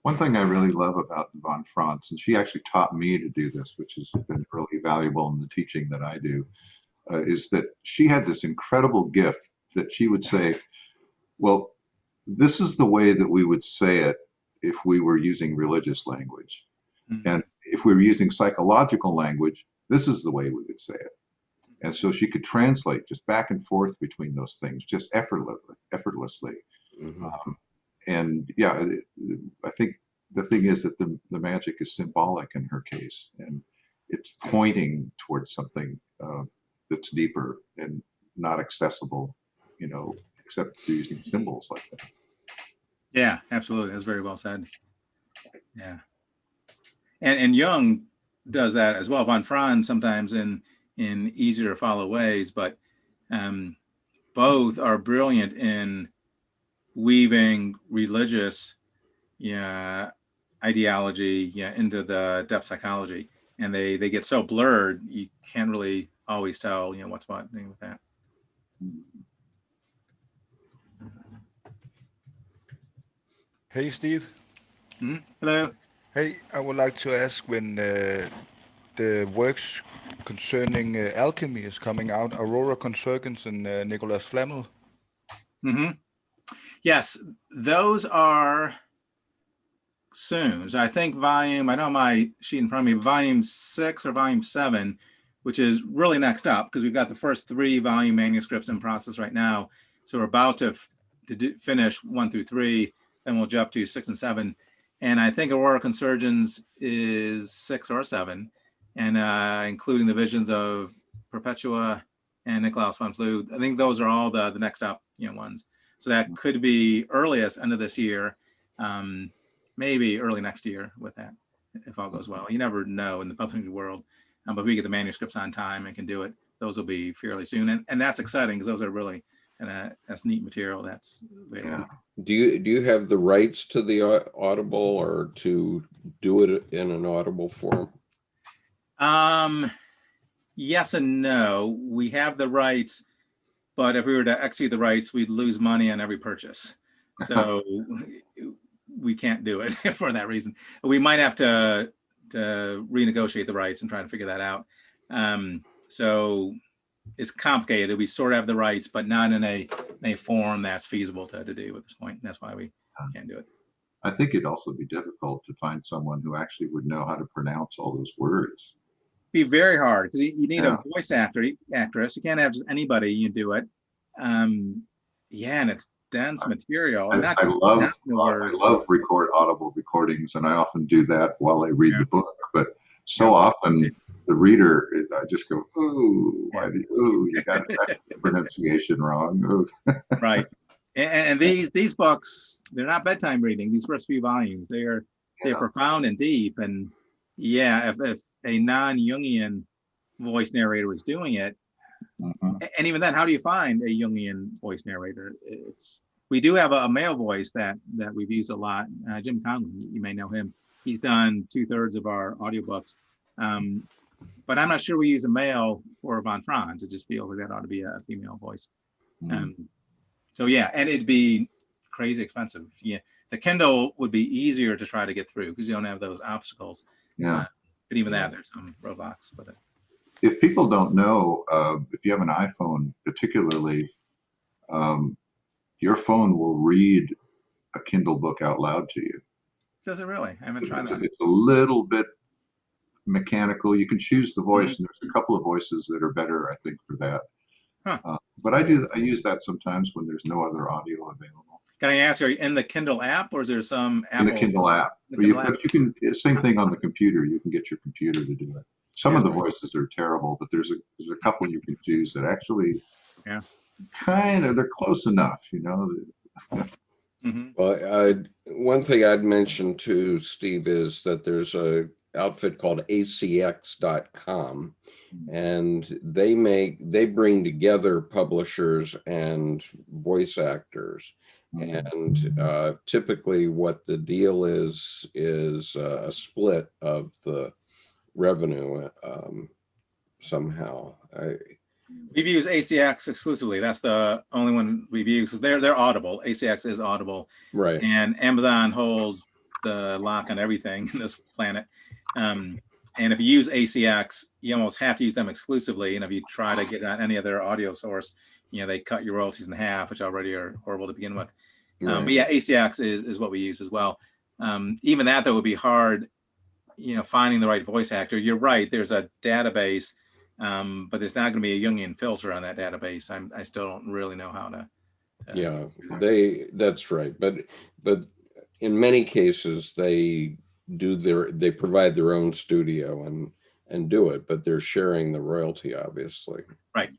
One thing I really love about von Franz, and she actually taught me to do this, which has been really valuable in the teaching that I do, is that she had this incredible gift that she would say, well, this is the way that we would say it if we were using religious language. Mm-hmm. And if we were using psychological language, this is the way we would say it. And so she could translate just back and forth between those things, just effortlessly. Mhm. And yeah, I think the thing is that the magic is symbolic in her case, and it's pointing towards something that's deeper and not accessible, except using symbols like that. Yeah, absolutely. That's very well said. Yeah. And Jung does that as well. Von Franz sometimes in easier to follow ways, but both are brilliant in weaving religious ideology into the depth psychology, and they get so blurred you can't really always tell what's what with that. Hey, Steve. Hello. Hey, I would like to ask when the works concerning alchemy is coming out, Aurora Convergence and Nicholas Flamel. Yes, those are soon. So I think I don't have my sheet in front of me, volume 6 or volume 7, which is really next up, because we've got the first 3 volume manuscripts in process right now. So we're about to finish 1 through 3, then we'll jump to 6 and 7. And I think Aurora Convergence is 6 or 7, and including the visions of Perpetua and Nikolaus von Flew. I think those are all the next up ones. So that could be earliest end of this year, maybe early next year with that, if all goes well. You never know in the publishing world, but if we get the manuscripts on time and can do it, those will be fairly soon. And that's exciting because those are really, that's neat material. That's available. Do you have the rights to the Audible or to do it in an Audible form? Yes and no. We have the rights, but if we were to execute the rights, we'd lose money on every purchase. So we can't do it for that reason. We might have to renegotiate the rights and try to figure that out. So it's complicated. We sort of have the rights, but not in a form that's feasible to do at this point. That's why we can't do it. I think it'd also be difficult to find someone who actually would know how to pronounce all those words. Be very hard because you need a voice actress. You can't have just anybody do it. And it's dense material. I love record audible recordings, and I often do that while I read the book. But so often the reader, I just go, ooh, you got that pronunciation wrong. Ooh. Right. And these books, they're not bedtime reading. These first few volumes, they're profound and deep. And if a non-Jungian voice narrator was doing it, and even then, how do you find a Jungian voice narrator? We do have a male voice that we've used a lot. Jim Conlon, you may know him. He's done 2/3 of our audiobooks. But I'm not sure we use a male for Von Franz. It just feels like that ought to be a female voice. So and it'd be crazy expensive. The Kindle would be easier to try to get through because you don't have those obstacles. But even that, there's some roadblocks. But if people don't know, if you have an iPhone, particularly, your phone will read a Kindle book out loud to you. Does it really? I haven't tried that. It's a little bit mechanical. You can choose the voice, and there's a couple of voices that are better, I think, for that. But I use that sometimes when there's no other audio available. Can I ask, are you in the Kindle app, or is there some Apple? In the Kindle app. But you can, same thing on the computer. You can get your computer to do it. Some of the voices are terrible, but there's a couple you can choose that actually they're close enough, Well, one thing I'd mention to Steve is that there's a outfit called acx.com, and they bring together publishers and voice actors. And typically what the deal is a split of the revenue somehow. We've used ACX exclusively. That's the only one we've used. They're Audible. ACX is Audible. Right. And Amazon holds the lock on everything in this planet. And if you use ACX, you almost have to use them exclusively. And if you try to get on any other audio source, they cut your royalties in half, which already are horrible to begin with. Right. But ACX is what we use as well. Even that, though, would be hard, finding the right voice actor. You're right. There's a database but there's not going to be a Jungian filter on that database. I still don't really know how to. Yeah, that's right. But in many cases, they provide their own studio and do it, but they're sharing the royalty, obviously. Right.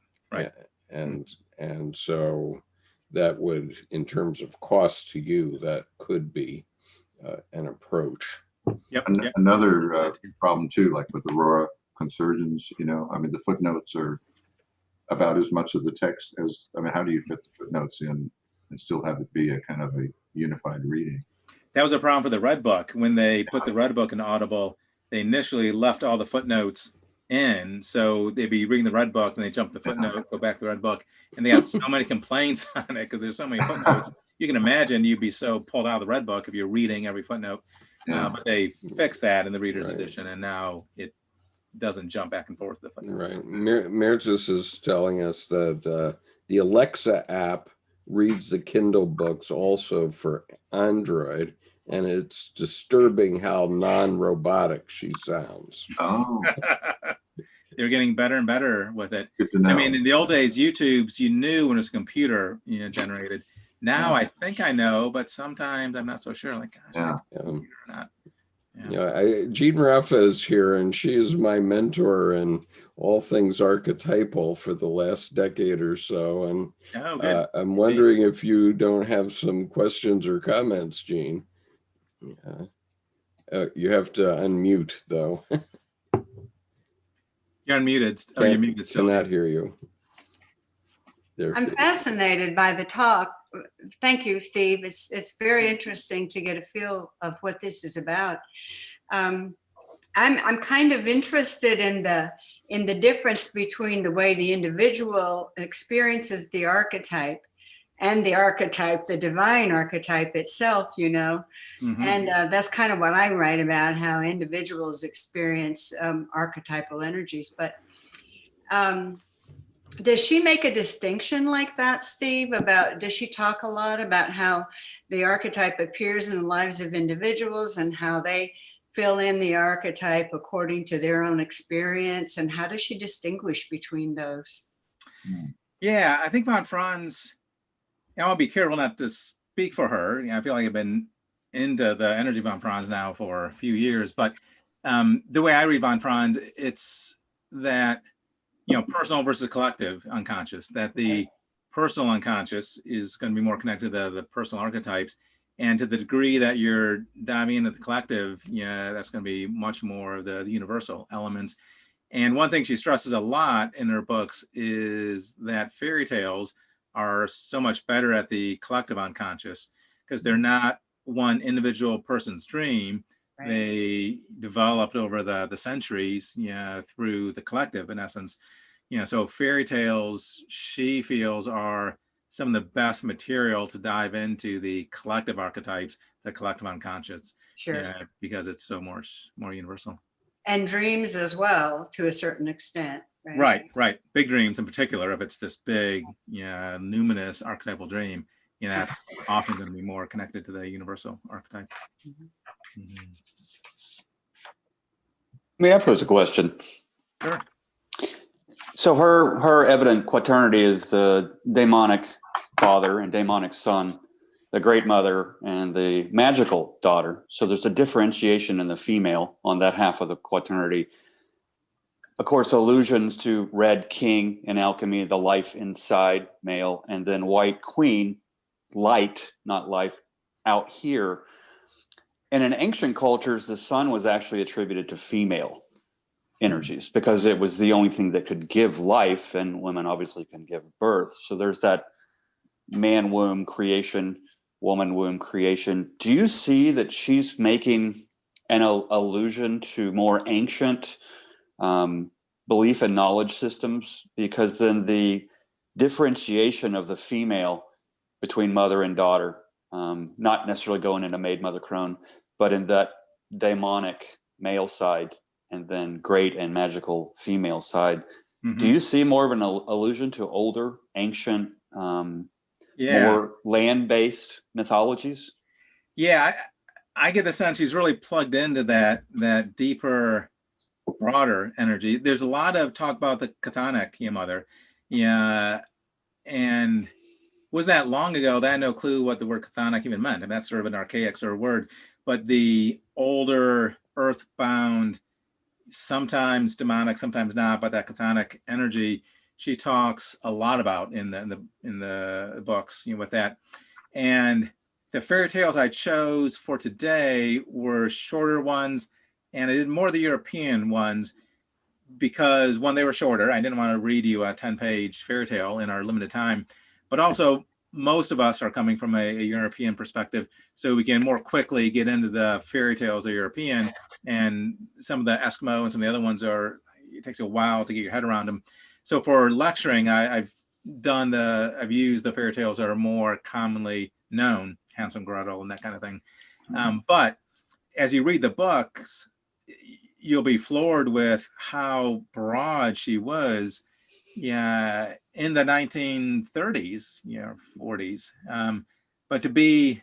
And so that would, in terms of cost to you, that could be an approach. Yep. Another problem too, like with Aurora Consurgens, I mean, the footnotes are about as much of the text as, how do you fit the footnotes in and still have it be a kind of a unified reading? That was a problem for the Red Book. When they put the Red Book in Audible, they initially left all the footnotes in. So they'd be reading the Red Book and they jump the footnote, go back to the Red Book. And they got so many complaints on it because there's so many footnotes. You can imagine you'd be so pulled out of the Red Book if you're reading every footnote. But they fixed that in the Reader's Edition, and now it doesn't jump back and forth the footnotes. Right. Märchens is telling us that the Alexa app reads the Kindle books also for Android, and it's disturbing how non-robotic she sounds. Oh. They're getting better and better with it. Good to know. I mean, in the old days, YouTube's, you knew when it was computer generated. Now I think I know, but sometimes I'm not so sure. Like, gosh, or not. Jean Raffa is here, and she is my mentor in all things archetypal for the last decade or so. And I'm wondering if you don't have some questions or comments, Jean. You have to unmute, though. You're unmuted. Oh, you're muted still. Cannot hear you. I'm fascinated by the talk. Thank you, Steve. It's very interesting to get a feel of what this is about. I'm kind of interested in the difference between the way the individual experiences the archetype and the archetype, the divine archetype itself, Mm-hmm. And that's kind of what I write about, how individuals experience archetypal energies. But does she make a distinction like that, Steve? Does she talk a lot about how the archetype appears in the lives of individuals and how they fill in the archetype according to their own experience? And how does she distinguish between those? Yeah, I think von Franz, I'll be careful not to speak for her. I feel like I've been into the energy von Franz now for a few years, but the way I read von Franz, it's that personal versus collective unconscious, that the personal unconscious is going to be more connected to the personal archetypes. And to the degree that you're diving into the collective, that's going to be much more of the universal elements. And one thing she stresses a lot in her books is that fairy tales are so much better at the collective unconscious because they're not one individual person's dream. Right. They developed over the centuries, through the collective, in essence. So fairy tales, she feels, are some of the best material to dive into the collective archetypes, the collective unconscious. Sure. Because it's so more universal. And dreams as well, to a certain extent. Right. Right. Big dreams in particular, if it's this big, numinous archetypal dream, that's often going to be more connected to the universal archetypes. Mm-hmm. Mm-hmm. May I pose a question? Sure. So her evident quaternity is the Daemonic Father and Daemonic Son, the Great Mother and the Magical Daughter. So there's a differentiation in the female on that half of the quaternity. Of course, allusions to Red King in alchemy, the life inside male, and then White Queen, light, not life, out here. And in ancient cultures, the sun was actually attributed to female energies because it was the only thing that could give life, and women obviously can give birth. So there's that man womb creation, woman womb creation. Do you see that she's making an allusion to more ancient belief and knowledge systems? Because then the differentiation of the female between mother and daughter, not necessarily going into maid, mother, crone, but in that daemonic male side and then great and magical female side. Mm-hmm. Do you see more of an allusion to older, ancient, more land-based mythologies? Yeah, I get the sense she's really plugged into that deeper broader energy. There's a lot of talk about the Chthonic mother. Yeah. And wasn't that long ago that I had no clue what the word Chthonic even meant. And that's sort of an archaic sort of word. But the older earthbound, sometimes demonic, sometimes not, but that Chthonic energy, she talks a lot about in the books, with that. And the fairy tales I chose for today were shorter ones, and I did more of the European ones because, one, they were shorter. I didn't want to read you a 10-page fairy tale in our limited time, but also most of us are coming from a European perspective, so we can more quickly get into the fairy tales that are European, and some of the Eskimo and some of the other ones it takes a while to get your head around them. So for lecturing, I've used the fairy tales that are more commonly known, Hansel and Gretel and that kind of thing. But as you read the books, you'll be floored with how broad she was, in the 1930s, 40s. But to be,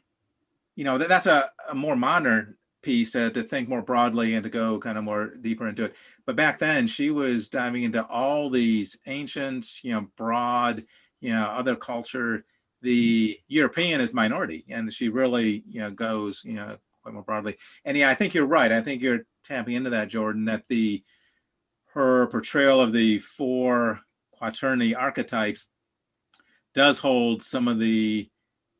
that's a more modern piece to think more broadly and to go kind of more deeper into it. But back then she was diving into all these ancient, broad, other culture. The European is minority, and she really, goes, quite more broadly. And I think you're right. I think you're tapping into that, Jordan, that her portrayal of the 4 quaternary archetypes does hold some of the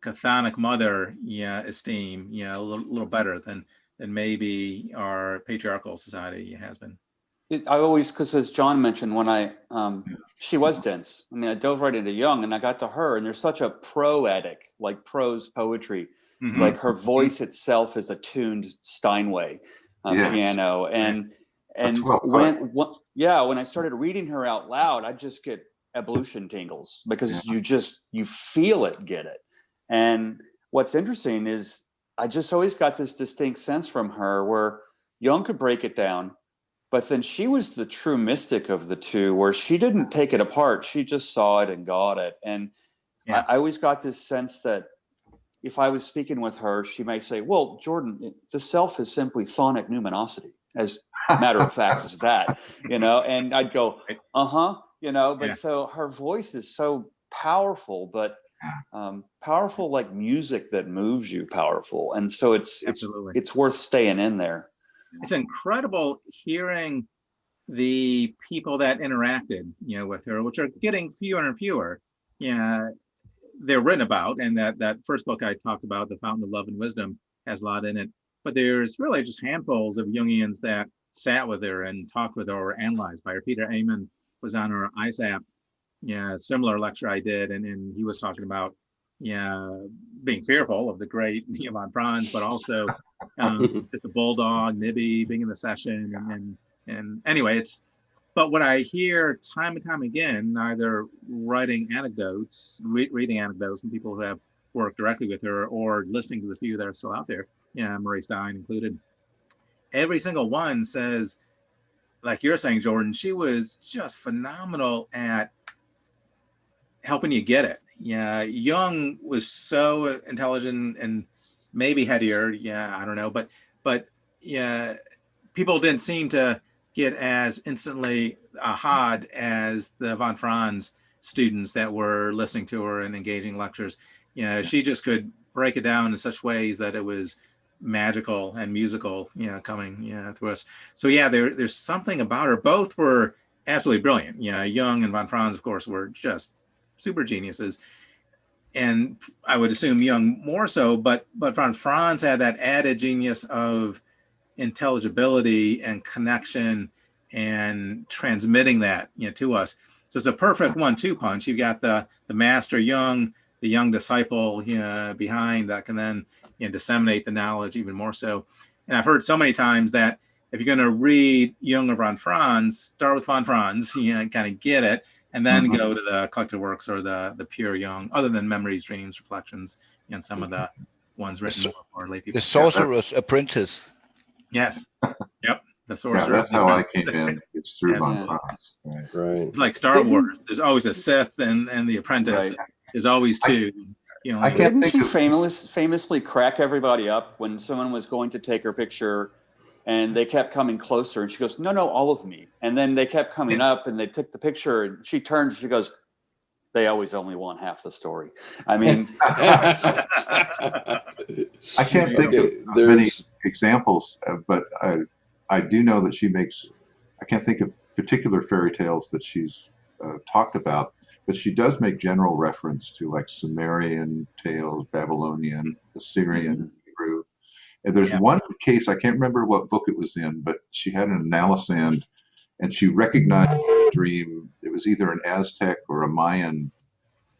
Chthonic mother, esteem, a little better than maybe our patriarchal society has been. I always, because as John mentioned, when she was dense. I mean, I dove right into Jung, and I got to her, and there's such a proetic, like prose poetry. Mm-hmm. Like her voice itself is a tuned Steinway piano, and when I started reading her out loud, I just get evolution tingles because you feel it, get it. And what's interesting is I just always got this distinct sense from her where Jung could break it down, but then she was the true mystic of the two, where she didn't take it apart. She just saw it and got it. And I always got this sense that if I was speaking with her, she might say, well, Jordan, the self is simply chthonic numinosity, as a matter of fact is that, and I'd go, but so her voice is so powerful, but powerful like music that moves you powerful. And so it's worth staying in there. It's incredible hearing the people that interacted, with her, which are getting fewer and fewer. They're written about, and that first book I talked about, The Fountain of Love and Wisdom, has a lot in it. But there's really just handfuls of Jungians that sat with her and talked with her or analyzed by her. Peter Amen was on her ISAP, similar lecture I did, and he was talking about being fearful of the great von Franz, but also just the bulldog Nibby being in the session, and anyway, but what I hear time and time again, either writing anecdotes, reading anecdotes from people who have worked directly with her, or listening to the few that are still out there, Marie Stein included, every single one says, like you're saying, Jordan, she was just phenomenal at helping you get it. Jung was so intelligent and maybe headier. I don't know, but people didn't seem to get as instantly ahad as the von Franz students that were listening to her and engaging lectures. She just could break it down in such ways that it was magical and musical, coming through us. So there's something about her. Both were absolutely brilliant. Jung and von Franz, of course, were just super geniuses, and I would assume Jung more so. But von Franz had that added genius of intelligibility and connection and transmitting that to us. So it's a perfect 1-2 punch. You've got the master Jung, the young disciple behind that can then disseminate the knowledge even more so. And I've heard so many times that if you're going to read Jung or von Franz, start with von Franz, kind of get it, and then go to the collected works or the pure Jung, other than Memories, Dreams, Reflections, and some of the ones written for lay people. The Sorcerer's Apprentice. Yes. Yep. The Sorcerer. That's how I came in. It's through von Franz. Right. It's like Star Wars. There's always a Sith and the Apprentice. Right. There's always two. I can't Didn't think she of famously crack everybody up when someone was going to take her picture, And they kept coming closer, and she goes, no, all of me. And then they kept coming up, and they took the picture, and she turns, she goes, they always only want half the story. I mean, I can't think of many examples, but I do know that she makes, I can't think of particular fairy tales that she's talked about, but she does make general reference to like Sumerian tales, Babylonian, Assyrian, Hebrew. And there's one case, I can't remember what book it was in, but she had an analysand, and she recognized the dream. It was either an Aztec or a Mayan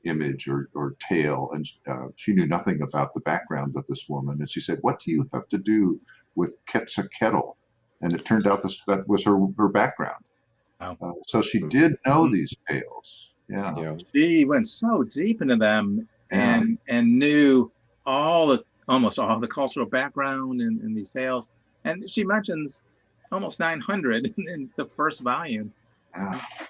image or tale, and she knew nothing about the background of this woman. And she said, what do you have to do with Quetzalcoatl? And it turned out that was her background. Wow. So she did know these tales. Yeah. She went so deep into them and knew almost all the cultural background in these tales. And she mentions almost 900 in the first volume.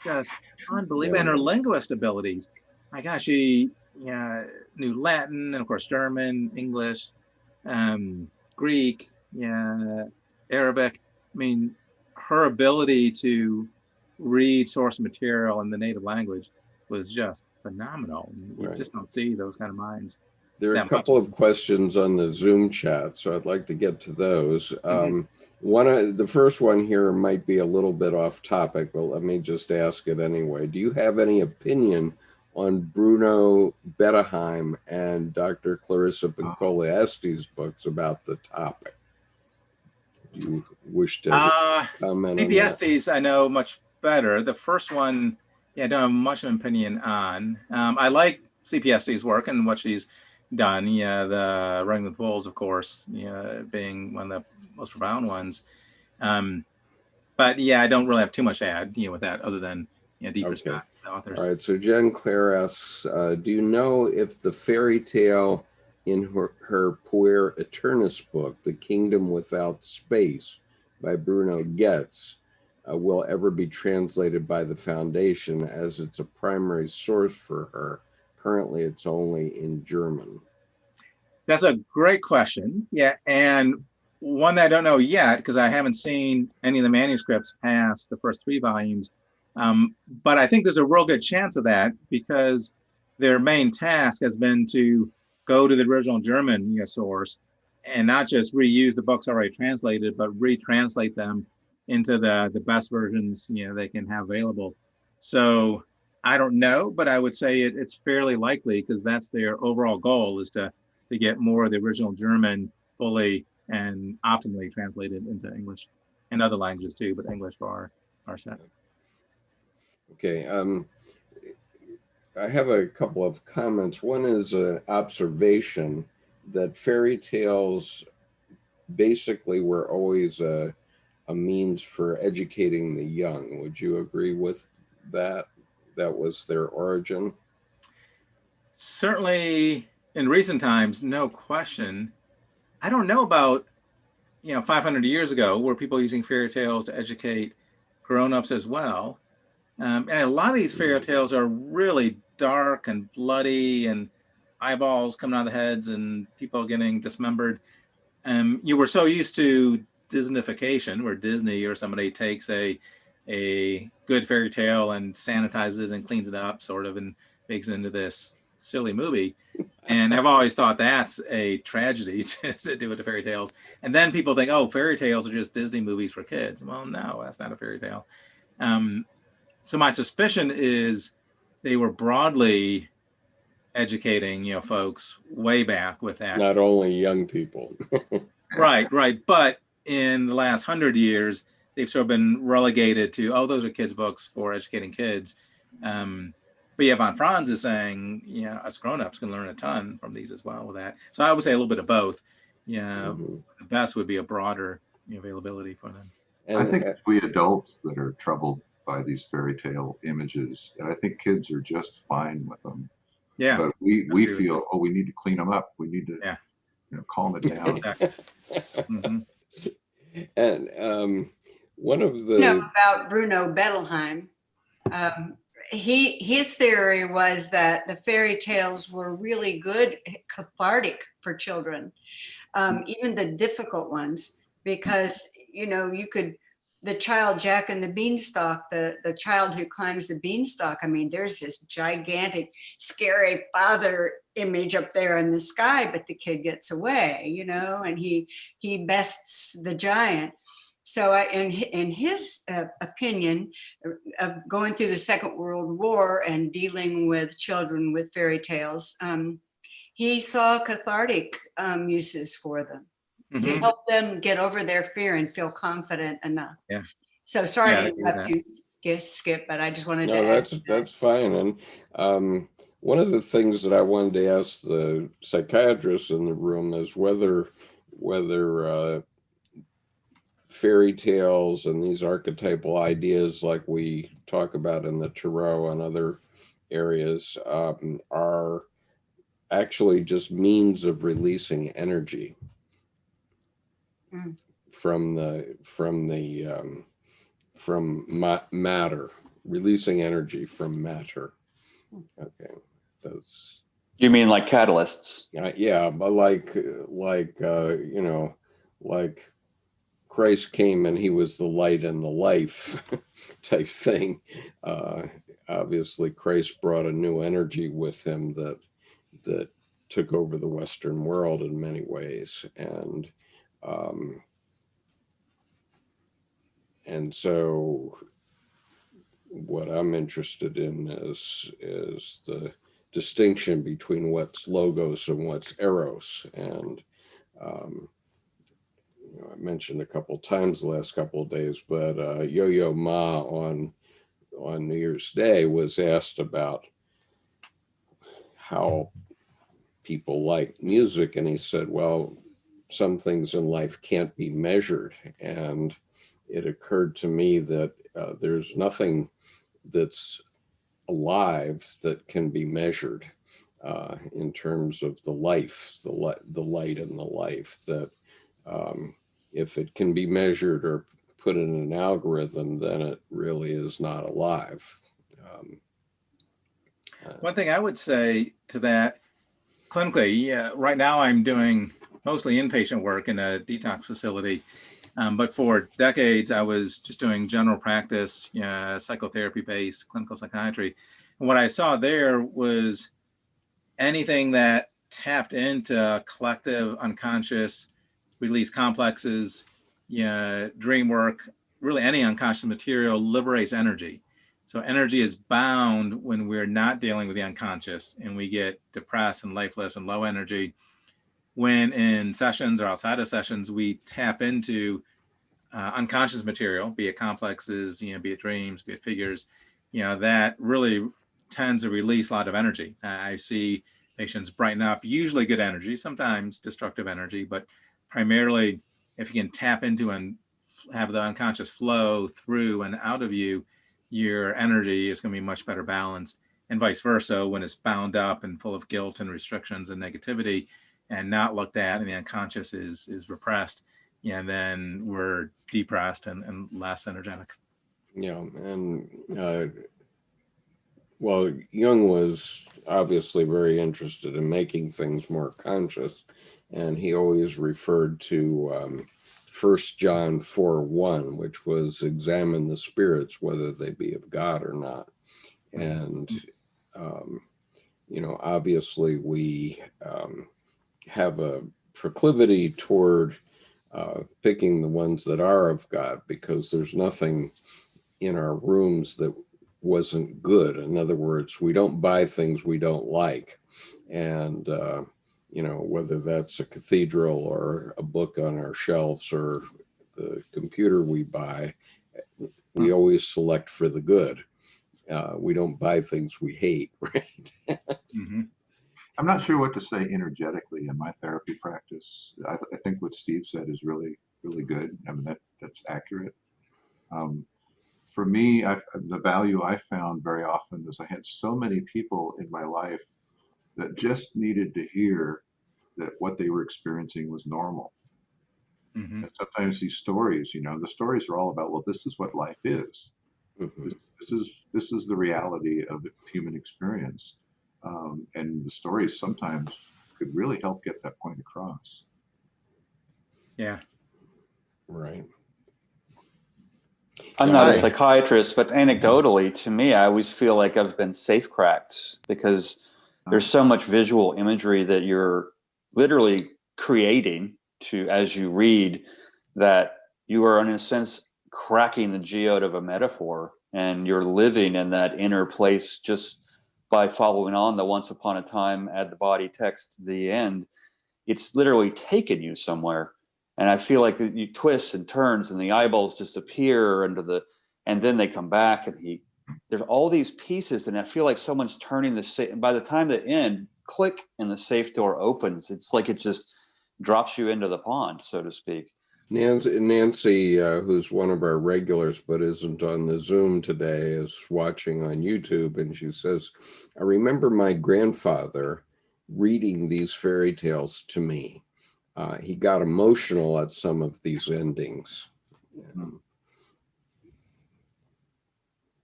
Just unbelievable. And her linguist abilities. My gosh, she knew Latin, and of course German, English, Greek, Arabic. I mean, her ability to read source material in the native language was just phenomenal. You just don't see those kind of minds. There are a couple of questions on the Zoom chat, so I'd like to get to those. The first one here might be a little bit off topic, but let me just ask it anyway. Do you have any opinion on Bruno Bettelheim and Dr. Clarissa Pinkola-Estes' books about the topic? Do you wish to comment on that? Estes I know much better. The first one, I don't have much of an opinion on. I like C.P. Estes' work and what she's done. The Running with Wolves, of course, being one of the most profound ones. But I don't really have too much to add, with that, other than deep respect for the authors. All right. So Jen Claire asks, do you know if the fairy tale in her Puer Aeternus book, The Kingdom Without Space, by Bruno Goetz, will ever be translated by the Foundation, as it's a primary source for her? Currently, it's only in German. That's a great question. And one that I don't know yet, because I haven't seen any of the manuscripts past the first 3 volumes. But I think there's a real good chance of that, because their main task has been to go to the original German source and not just reuse the books already translated, but retranslate them into the best versions they can have available. So I don't know, but I would say it's fairly likely, because that's their overall goal, is to get more of the original German fully and optimally translated into English and other languages too, but English for our set. Okay. I have a couple of comments. One is an observation that fairy tales basically were always a means for educating the young. Would you agree with that? That was their origin? Certainly in recent times, no question. I don't know about, 500 years ago, were people using fairy tales to educate grown-ups as well? And a lot of these fairy tales are really dark and bloody, and eyeballs coming out of the heads and people getting dismembered. You were so used to Disneyfication, where Disney or somebody takes a good fairy tale and sanitizes it and cleans it up, sort of, and makes it into this silly movie. And I've always thought that's a tragedy to do with the fairy tales. And then people think, oh, fairy tales are just Disney movies for kids. Well, no, that's not a fairy tale. So my suspicion is they were broadly educating, folks way back with that. Not only young people. Right. But in the last 100 years, they've sort of been relegated to, those are kids' books for educating kids. But Von Franz is saying, us grown-ups can learn a ton from these as well with that. So I would say a little bit of both. The best would be a broader availability for them. And I think it's we adults that are troubled by these fairy tale images, and I think kids are just fine with them. Yeah. But we feel, we need to clean them up. We need to calm it down. And one of the about Bruno Bettelheim, his theory was that the fairy tales were really good, cathartic for children, even the difficult ones, because you know, you could, the child Jack and the Beanstalk, the child who climbs the beanstalk. I mean, there's this gigantic, scary father image up there in the sky, but the kid gets away, you know, and he bests the giant. So in his opinion of going through the Second World War and dealing with children with fairy tales, he saw cathartic uses for them to help them get over their fear and feel confident enough. Yeah. So sorry Yeah, to interrupt you, Skip, but I just wanted to No, add that's fine. And one of the things that I wanted to ask the psychiatrist in the room is whether fairy tales and these archetypal ideas like we talk about in the tarot and other areas are actually just means of releasing energy from matter, releasing energy from matter. Okay, that's. You mean like catalysts? Yeah, but like you know, like Christ came and he was the light and the life type thing. Obviously, Christ brought a new energy with him that took over the Western world in many ways, and so what I'm interested in is the distinction between what's logos and what's eros. And you know, I mentioned a couple times the last couple of days, but Yo-Yo Ma on New Year's Day was asked about how people like music, and he said, well, some things in life can't be measured. And it occurred to me that there's nothing that's alive that can be measured in terms of the life, the light and the life, that if it can be measured or put in an algorithm, then it really is not alive. One thing I would say to that, clinically, right now I'm doing mostly inpatient work in a detox facility. But for decades, I was just doing general practice, psychotherapy-based clinical psychiatry. And what I saw there was anything that tapped into collective unconscious, release complexes, dream work, really any unconscious material liberates energy. So energy is bound when we're not dealing with the unconscious and we get depressed and lifeless and low energy. When in sessions or outside of sessions, we tap into unconscious material, be it complexes, be it dreams, be it figures, that really tends to release a lot of energy. I see patients brighten up, usually good energy, sometimes destructive energy, but primarily if you can tap into and have the unconscious flow through and out of you, your energy is going to be much better balanced, and vice versa. When it's bound up and full of guilt and restrictions and negativity and not looked at, and the unconscious is repressed, and then we're depressed and less energetic. Yeah, and well, Jung was obviously very interested in making things more conscious, and he always referred to 1 John 4:1, which was examine the spirits, whether they be of God or not. And, obviously we have a proclivity toward picking the ones that are of God, because there's nothing in our rooms that wasn't good. In other words, we don't buy things we don't like. And, whether that's a cathedral or a book on our shelves or the computer we buy, we always select for the good. We don't buy things we hate, right? I'm not sure what to say energetically in my therapy practice. I think what Steve said is really, really good. I mean, that's accurate. For me, the value I found very often is I had so many people in my life that just needed to hear that what they were experiencing was normal. And sometimes these stories, the stories are all about, well, this is what life is. This is the reality of human experience. And the stories sometimes could really help get that point across. Yeah. Right. I'm not a Hi. psychiatrist, but anecdotally, to me, I always feel like I've been safe cracked because there's so much visual imagery that you're literally creating as you read, that you are in a sense cracking the geode of a metaphor, and you're living in that inner place just by following on the once upon a time, add the body text to the end. It's literally taken you somewhere. And I feel like you twist and turns and the eyeballs disappear and then they come back, and there's all these pieces, and I feel like someone's turning the safe, and by the time the end, click, and the safe door opens, it's like it just drops you into the pond, so to speak. Nancy, who's one of our regulars but isn't on the Zoom today, is watching on YouTube, and she says, I remember my grandfather reading these fairy tales to me. He got emotional at some of these endings.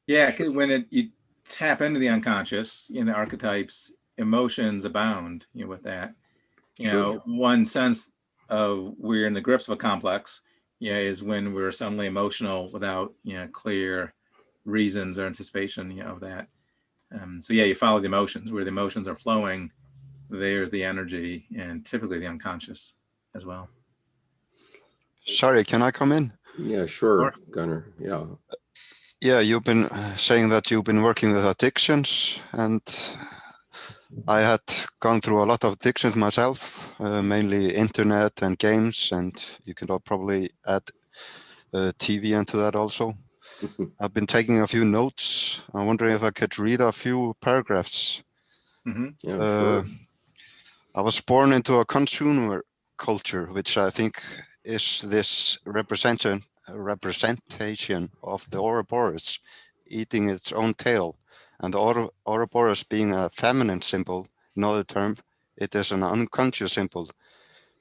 Yeah, 'cause when you tap into the unconscious in the archetypes, emotions abound, with that. Sure. One sense of we're in the grips of a complex, is when we're suddenly emotional without, clear reasons or anticipation, of that. So yeah, you follow the emotions. Where the emotions are flowing, there's the energy, and typically the unconscious as well. Sorry, can I come in? Yeah, sure, Gunnar. Yeah. Yeah, you've been saying that you've been working with addictions, and I had gone through a lot of addictions myself, mainly internet and games, and you can probably add TV into that also. I've been taking a few notes. I'm wondering if I could read a few paragraphs. Mm-hmm. Yeah, sure. I was born into a consumer culture, which I think is this representation of the Ouroboros eating its own tail, and the Ouroboros being a feminine symbol. In other terms, it is an unconscious symbol.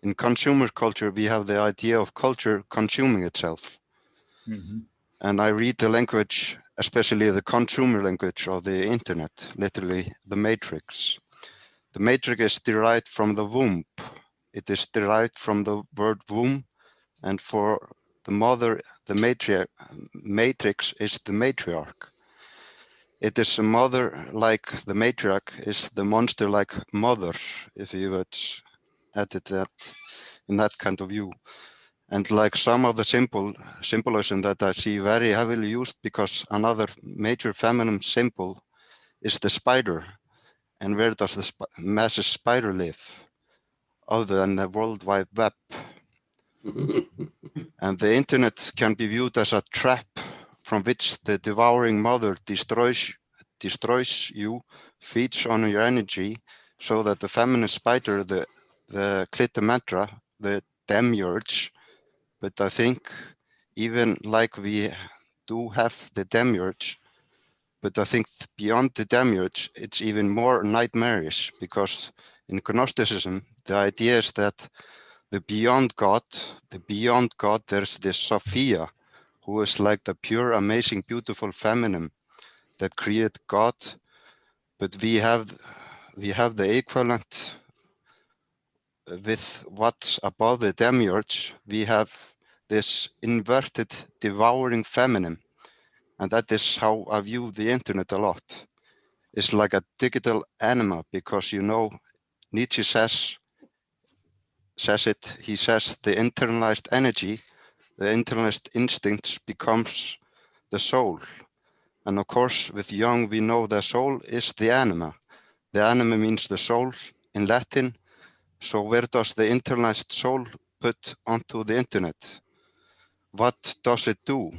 In consumer culture, we have the idea of culture consuming itself. Mm-hmm. And I read the language, especially the consumer language of the internet, literally the matrix. The matrix is derived from the womb. It is derived from the word womb, and for the mother, the matrix is the matriarch. It is a mother like the matriarch is the monster like mother, if you would edit that in that kind of view. And like some of the symbolism that I see very heavily used, because another major feminine symbol is the spider. And where does the massive spider live, other than the World Wide Web? And the internet can be viewed as a trap from which the devouring mother destroys you, feeds on your energy, so that the feminine spider, the Clytemnestra, the demiurge, but I think even like we do have the demiurge, but I think beyond the demiurge, it's even more nightmarish, because in Gnosticism, the idea is that the beyond God, there's this Sophia, who is like the pure, amazing, beautiful feminine that created God. But we have the equivalent with what's above the demiurge. We have this inverted, devouring feminine. And that is how I view the internet a lot. It's like a digital anima, because Nietzsche says it, he says the internalized energy, the internalized instincts becomes the soul. And of course, with Jung, we know the soul is the anima. The anima means the soul in Latin. So where does the internalized soul put onto the internet? What does it do?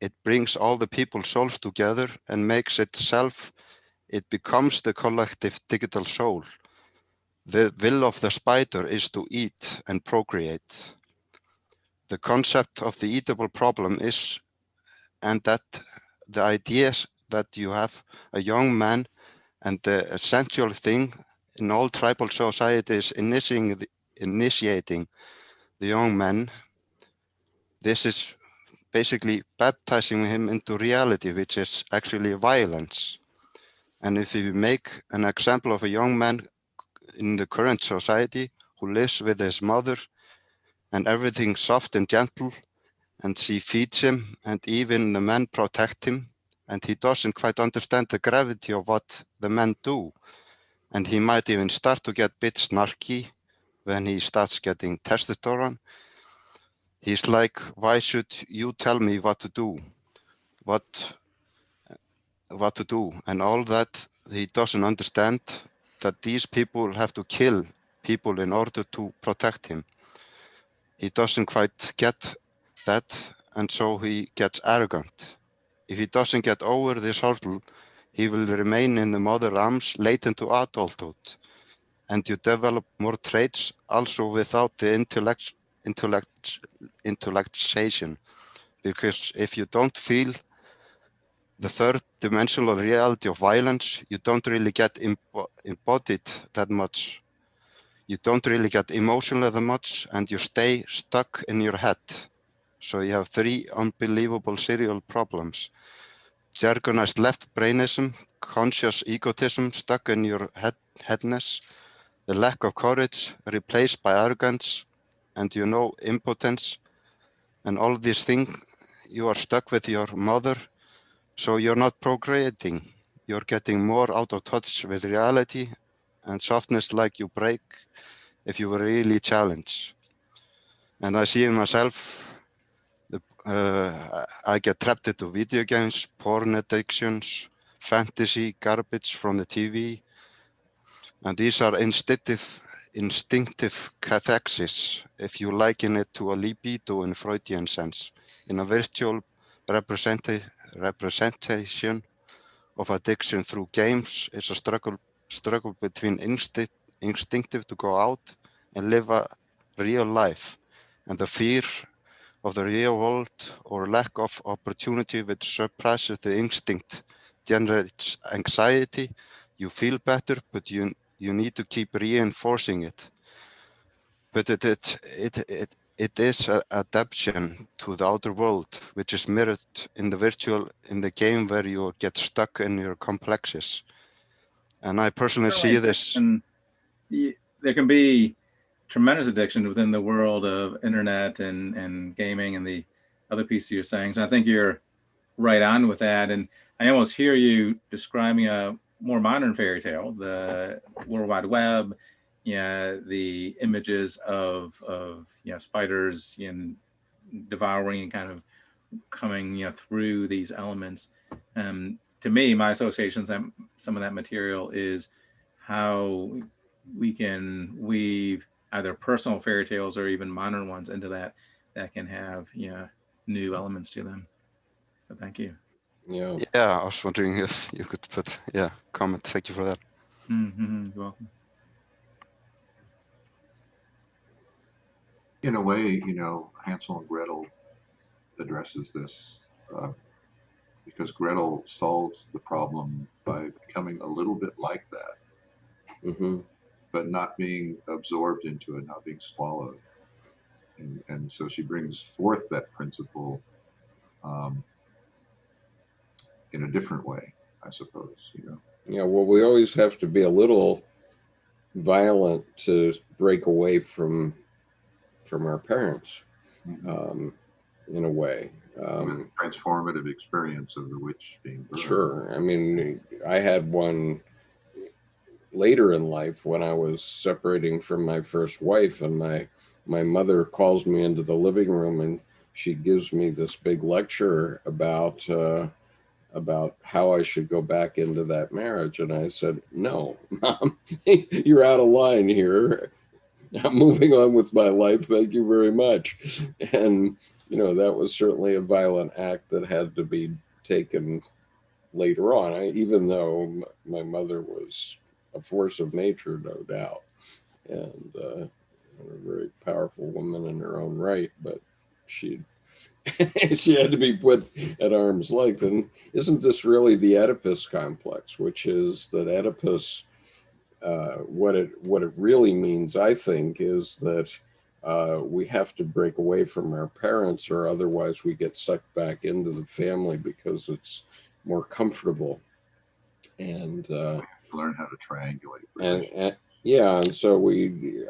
It brings all the people's souls together and makes itself, it becomes the collective digital soul. The will of the spider is to eat and procreate. The concept of the eatable problem is, and that the ideas that you have a young man, and the essential thing in all tribal societies initiating the young man, this is basically baptizing him into reality, which is actually violence. And if you make an example of a young man in the current society who lives with his mother and everything soft and gentle, and she feeds him, and even the men protect him, and he doesn't quite understand the gravity of what the men do. And he might even start to get a bit snarky when he starts getting testosterone. He's like, why should you tell me what to do? What to do? And all that, he doesn't understand that these people have to kill people in order to protect him. He doesn't quite get that, and so he gets arrogant. If he doesn't get over this hurdle, he will remain in the mother arms late into adulthood, and you develop more traits also without the intellectualization. Because if you don't feel the third dimensional reality of violence, you don't really get embodied that much. You don't really get emotional that much, and you stay stuck in your head. So you have three unbelievable serial problems. Jargonized left brainism, conscious egotism stuck in your headness, the lack of courage replaced by arrogance, and impotence, and all these things, you are stuck with your mother, so you're not procreating. You're getting more out of touch with reality, and softness like you break if you were really challenged. And I see in myself, I get trapped into video games, porn addictions, fantasy, garbage from the TV. And these are instinctive cathexis, if you liken it to a libido in Freudian sense, in a virtual representation of addiction through games. It's a struggle between instinctive to go out and live a real life, and the fear of the real world or lack of opportunity which suppresses the instinct, generates anxiety. You feel better, but you need to keep reinforcing it. But it is an adaptation to the outer world, which is mirrored in the game where you get stuck in your complexes. And I personally see this. And there can be tremendous addiction within the world of internet and gaming and the other pieces you're saying. So I think you're right on with that. And I almost hear you describing a more modern fairy tale, the World Wide Web, the images of spiders devouring and kind of coming through these elements. To me, my associations, some of that material is how we can weave either personal fairy tales or even modern ones into that can have new elements to them. So thank you. Yeah, I was wondering if you could put comment. Thank you for that. Mm-hmm. You're welcome. In a way, Hansel and Gretel addresses this because Gretel solves the problem by becoming a little bit like that, but not being absorbed into it, not being swallowed. And so she brings forth that principle in a different way, I suppose. Yeah, well, we always have to be a little violent to break away from our parents, in a way. Transformative experience of the witch being burned. Sure. I mean, I had one later in life when I was separating from my first wife, and my mother calls me into the living room and she gives me this big lecture about how I should go back into that marriage. And I said, no, Mom, you're out of line here. I'm moving on with my life. Thank you very much. And, that was certainly a violent act that had to be taken later on, even though my mother was a force of nature, no doubt, and a very powerful woman in her own right, but she had to be put at arm's length. And isn't this really the Oedipus complex, which is that Oedipus, what it really means, I think, is that we have to break away from our parents, or otherwise we get sucked back into the family because it's more comfortable. And learn how to triangulate. And so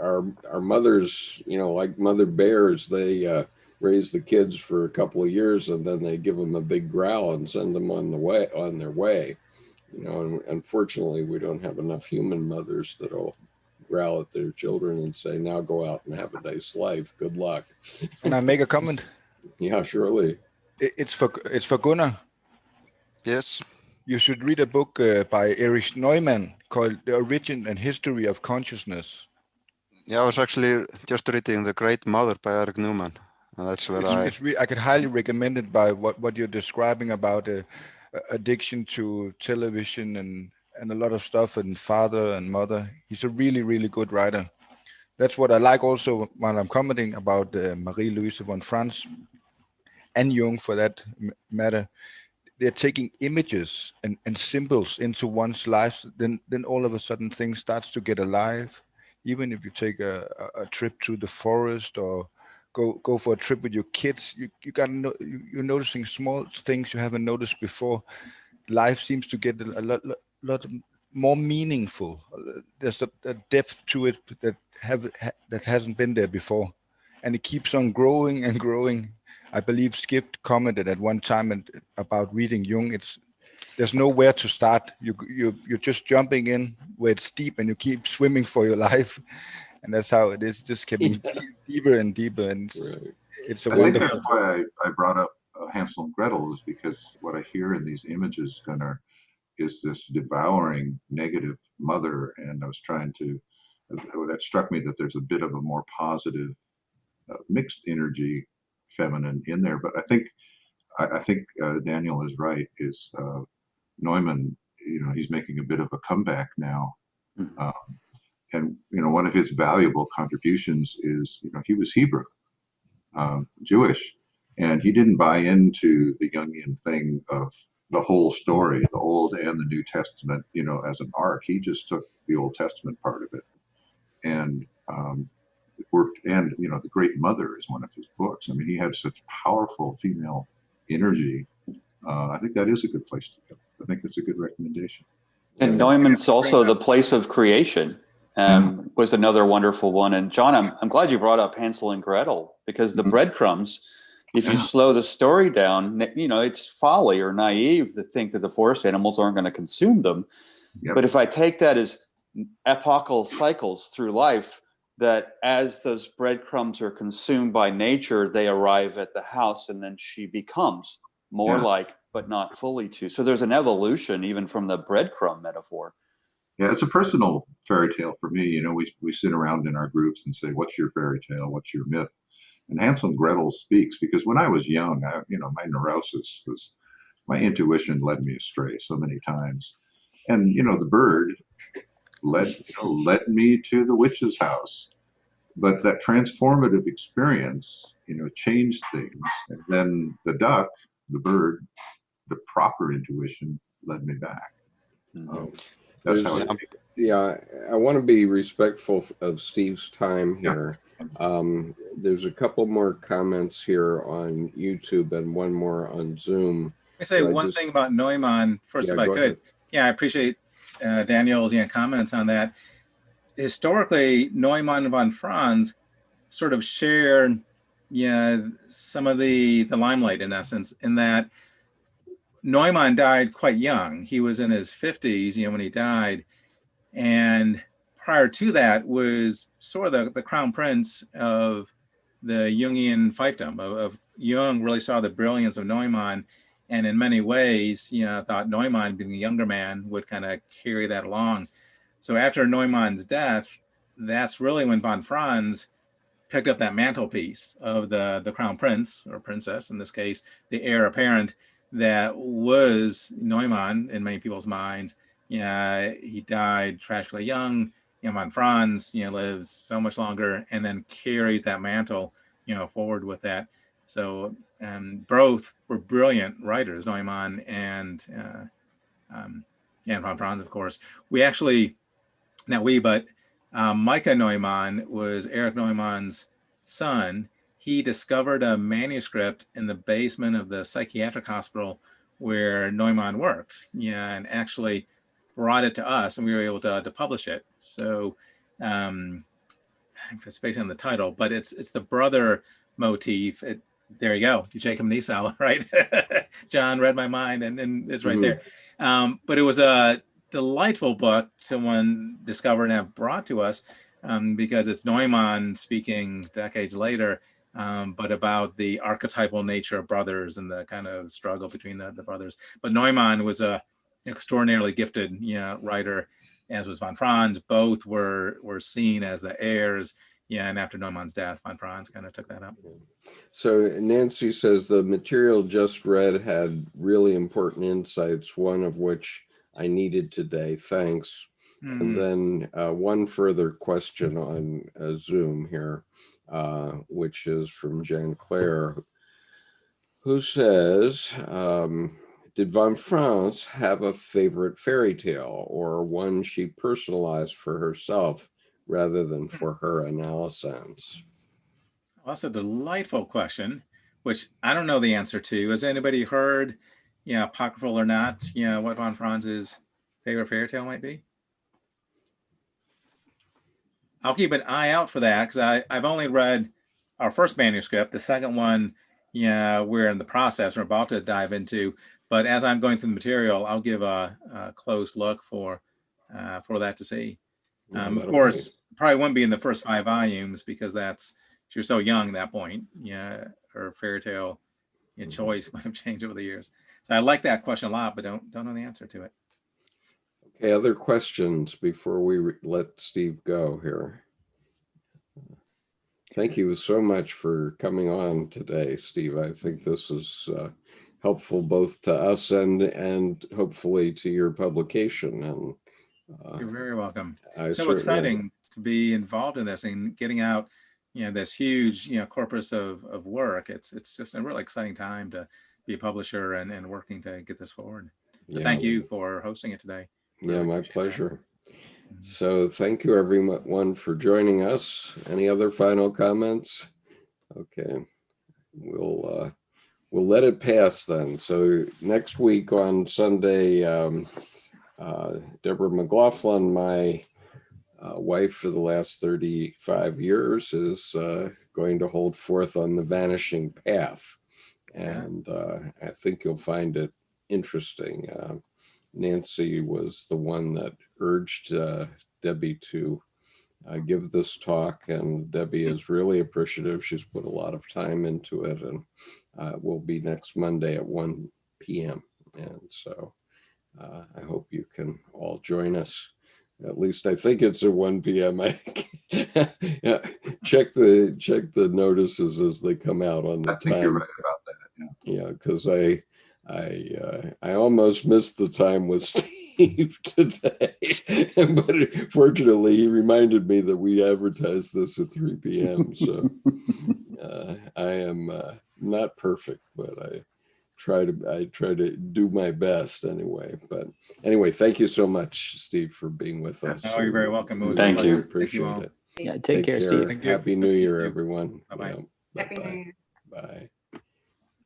our mothers, like mother bears, they raise the kids for a couple of years, and then they give them a big growl and send them on their way. You know, and unfortunately, we don't have enough human mothers that'll growl at their children and say, "Now go out and have a nice life. Good luck." Can I make a comment? Yeah, surely. It's for Gunnar. Yes. You should read a book by Erich Neumann called The Origin and History of Consciousness. Yeah, I was actually just reading The Great Mother by Eric Newman. And that's where I could highly recommend it by what you're describing about addiction to television and a lot of stuff, and father and mother. He's a really, really good writer. That's what I like also when I'm commenting about Marie-Louise von Franz and Jung for that matter. They're taking images and symbols into one's life, then all of a sudden things starts to get alive. Even if you take a trip to the forest or go for a trip with your kids, you're noticing small things you haven't noticed before. Life seems to get a lot more meaningful. There's a depth to it that hasn't been there before, and it keeps on growing and growing. I believe Skip commented at one time about reading Jung. There's nowhere to start. You're just jumping in where it's deep, and you keep swimming for your life, and that's how it is. Just getting deeper and deeper, and it's a I wonderful. think that's why I brought up Hansel and Gretel, is because what I hear in these images, Gunnar, is this devouring negative mother, and I was trying to. That struck me that there's a bit of a more positive, mixed energy, feminine in there. But I think Daniel is right. Is Neumann? He's making a bit of a comeback now, and one of his valuable contributions is he was Hebrew, Jewish, and he didn't buy into the Jungian thing of the whole story, the Old and the New Testament, as an arc. He just took the Old Testament part of it, and it worked. And The Great Mother is one of his books. I mean, he had such powerful female energy. I think that is a good place to go. I think that's a good recommendation. And Neumann's also The Place of Creation. Was another wonderful one. And John, I'm glad you brought up Hansel and Gretel, because the breadcrumbs, if you slow the story down, it's folly or naive to think that the forest animals aren't going to consume them. Yep. But if I take that as epochal cycles through life, that as those breadcrumbs are consumed by nature, they arrive at the house, and then she becomes more like, but not fully to. So there's an evolution even from the breadcrumb metaphor. Yeah, it's a personal fairy tale for me. We sit around in our groups and say, "What's your fairy tale? What's your myth?" And Hansel and Gretel speaks, because when I was young, my neurosis was, my intuition led me astray so many times. And the bird led me to the witch's house. But that transformative experience, changed things. And then the duck, the bird, the proper intuition led me back. That's how I want to be respectful of Steve's time here. There's a couple more comments here on YouTube and one more on Zoom. Let me say one thing about Neumann first, if I could. Ahead. Yeah, I appreciate Daniel's comments on that. Historically, Neumann and von Franz sort of shared some of the limelight, in essence, in that Neumann died quite young. He was in his 50s, when he died. And prior to that was sort of the crown prince of the Jungian fiefdom. Of Jung really saw the brilliance of Neumann, and in many ways, thought Neumann, being the younger man, would kind of carry that along. So after Neumann's death, that's really when von Franz picked up that mantelpiece of the crown prince, or princess in this case, the heir apparent, that was Neumann in many people's minds. He died tragically young. Von Franz, lives so much longer, and then carries that mantle, forward with that. So, both were brilliant writers, Neumann and von Franz, of course. Micah Neumann was Erich Neumann's son. He discovered a manuscript in the basement of the psychiatric hospital where Neumann works, and actually brought it to us, and we were able to publish it. So I'm spacing on the title, but it's the brother motif. There you go. Jacob and Esau, right? John read my mind, and it's right there. But it was a delightful book someone discovered and have brought to us, because it's Neumann speaking decades later, but about the archetypal nature of brothers and the kind of struggle between the brothers. But Neumann was a extraordinarily gifted writer, as was von Franz. Both were seen as the heirs. Yeah, and after Neumann's death, von Franz kind of took that up. So Nancy says the material just read had really important insights, one of which I needed today. Thanks. And then one further question on Zoom here, which is from Jan Claire, who says, did von Franz have a favorite fairy tale or one she personalized for herself rather than for her analysis? Well, that's a delightful question, which I don't know the answer to. Has anybody heard, apocryphal or not, what von Franz's favorite fairy tale might be? I'll keep an eye out for that, because I've only read our first manuscript. The second one, we're in the process. We're about to dive into. But as I'm going through the material, I'll give a close look for that to see. Of course, probably wouldn't be in the first 5 volumes, because she was so young at that point. Her fairy tale choice might have changed over the years. So I like that question a lot, but don't know the answer to it. Okay, other questions before we let Steve go here? Thank you so much for coming on today, Steve. I think this is helpful both to us and hopefully to your publication. And you're very welcome. So exciting to be involved in this and getting out, this huge, corpus of work. It's just a really exciting time to be a publisher and working to get this forward. Yeah. Thank you for hosting it today. Yeah, my pleasure. So thank you everyone for joining us. Any other final comments? Okay, we'll let it pass then. So next week on Sunday, Deborah McLaughlin, my wife for the last 35 years, is going to hold forth on the vanishing path. And I think you'll find it interesting. Nancy was the one that urged Debbie to give this talk, and Debbie is really appreciative. She's put a lot of time into it, and it will be next Monday at 1 p.m. And so I hope you can all join us. At least I think it's at 1 p.m. Yeah, check the notices as they come out on the time. I think you're right about that. Yeah, because I almost missed the time with Steve today, but fortunately he reminded me that we advertised this at 3 p.m. So I am not perfect, but I try to do my best anyway. But anyway, thank you so much, Steve, for being with us. Oh, you're very welcome. Thank you. Appreciate it. Yeah, take care, Steve. Happy New Year, everyone. Bye-bye. Yeah, Happy New Year.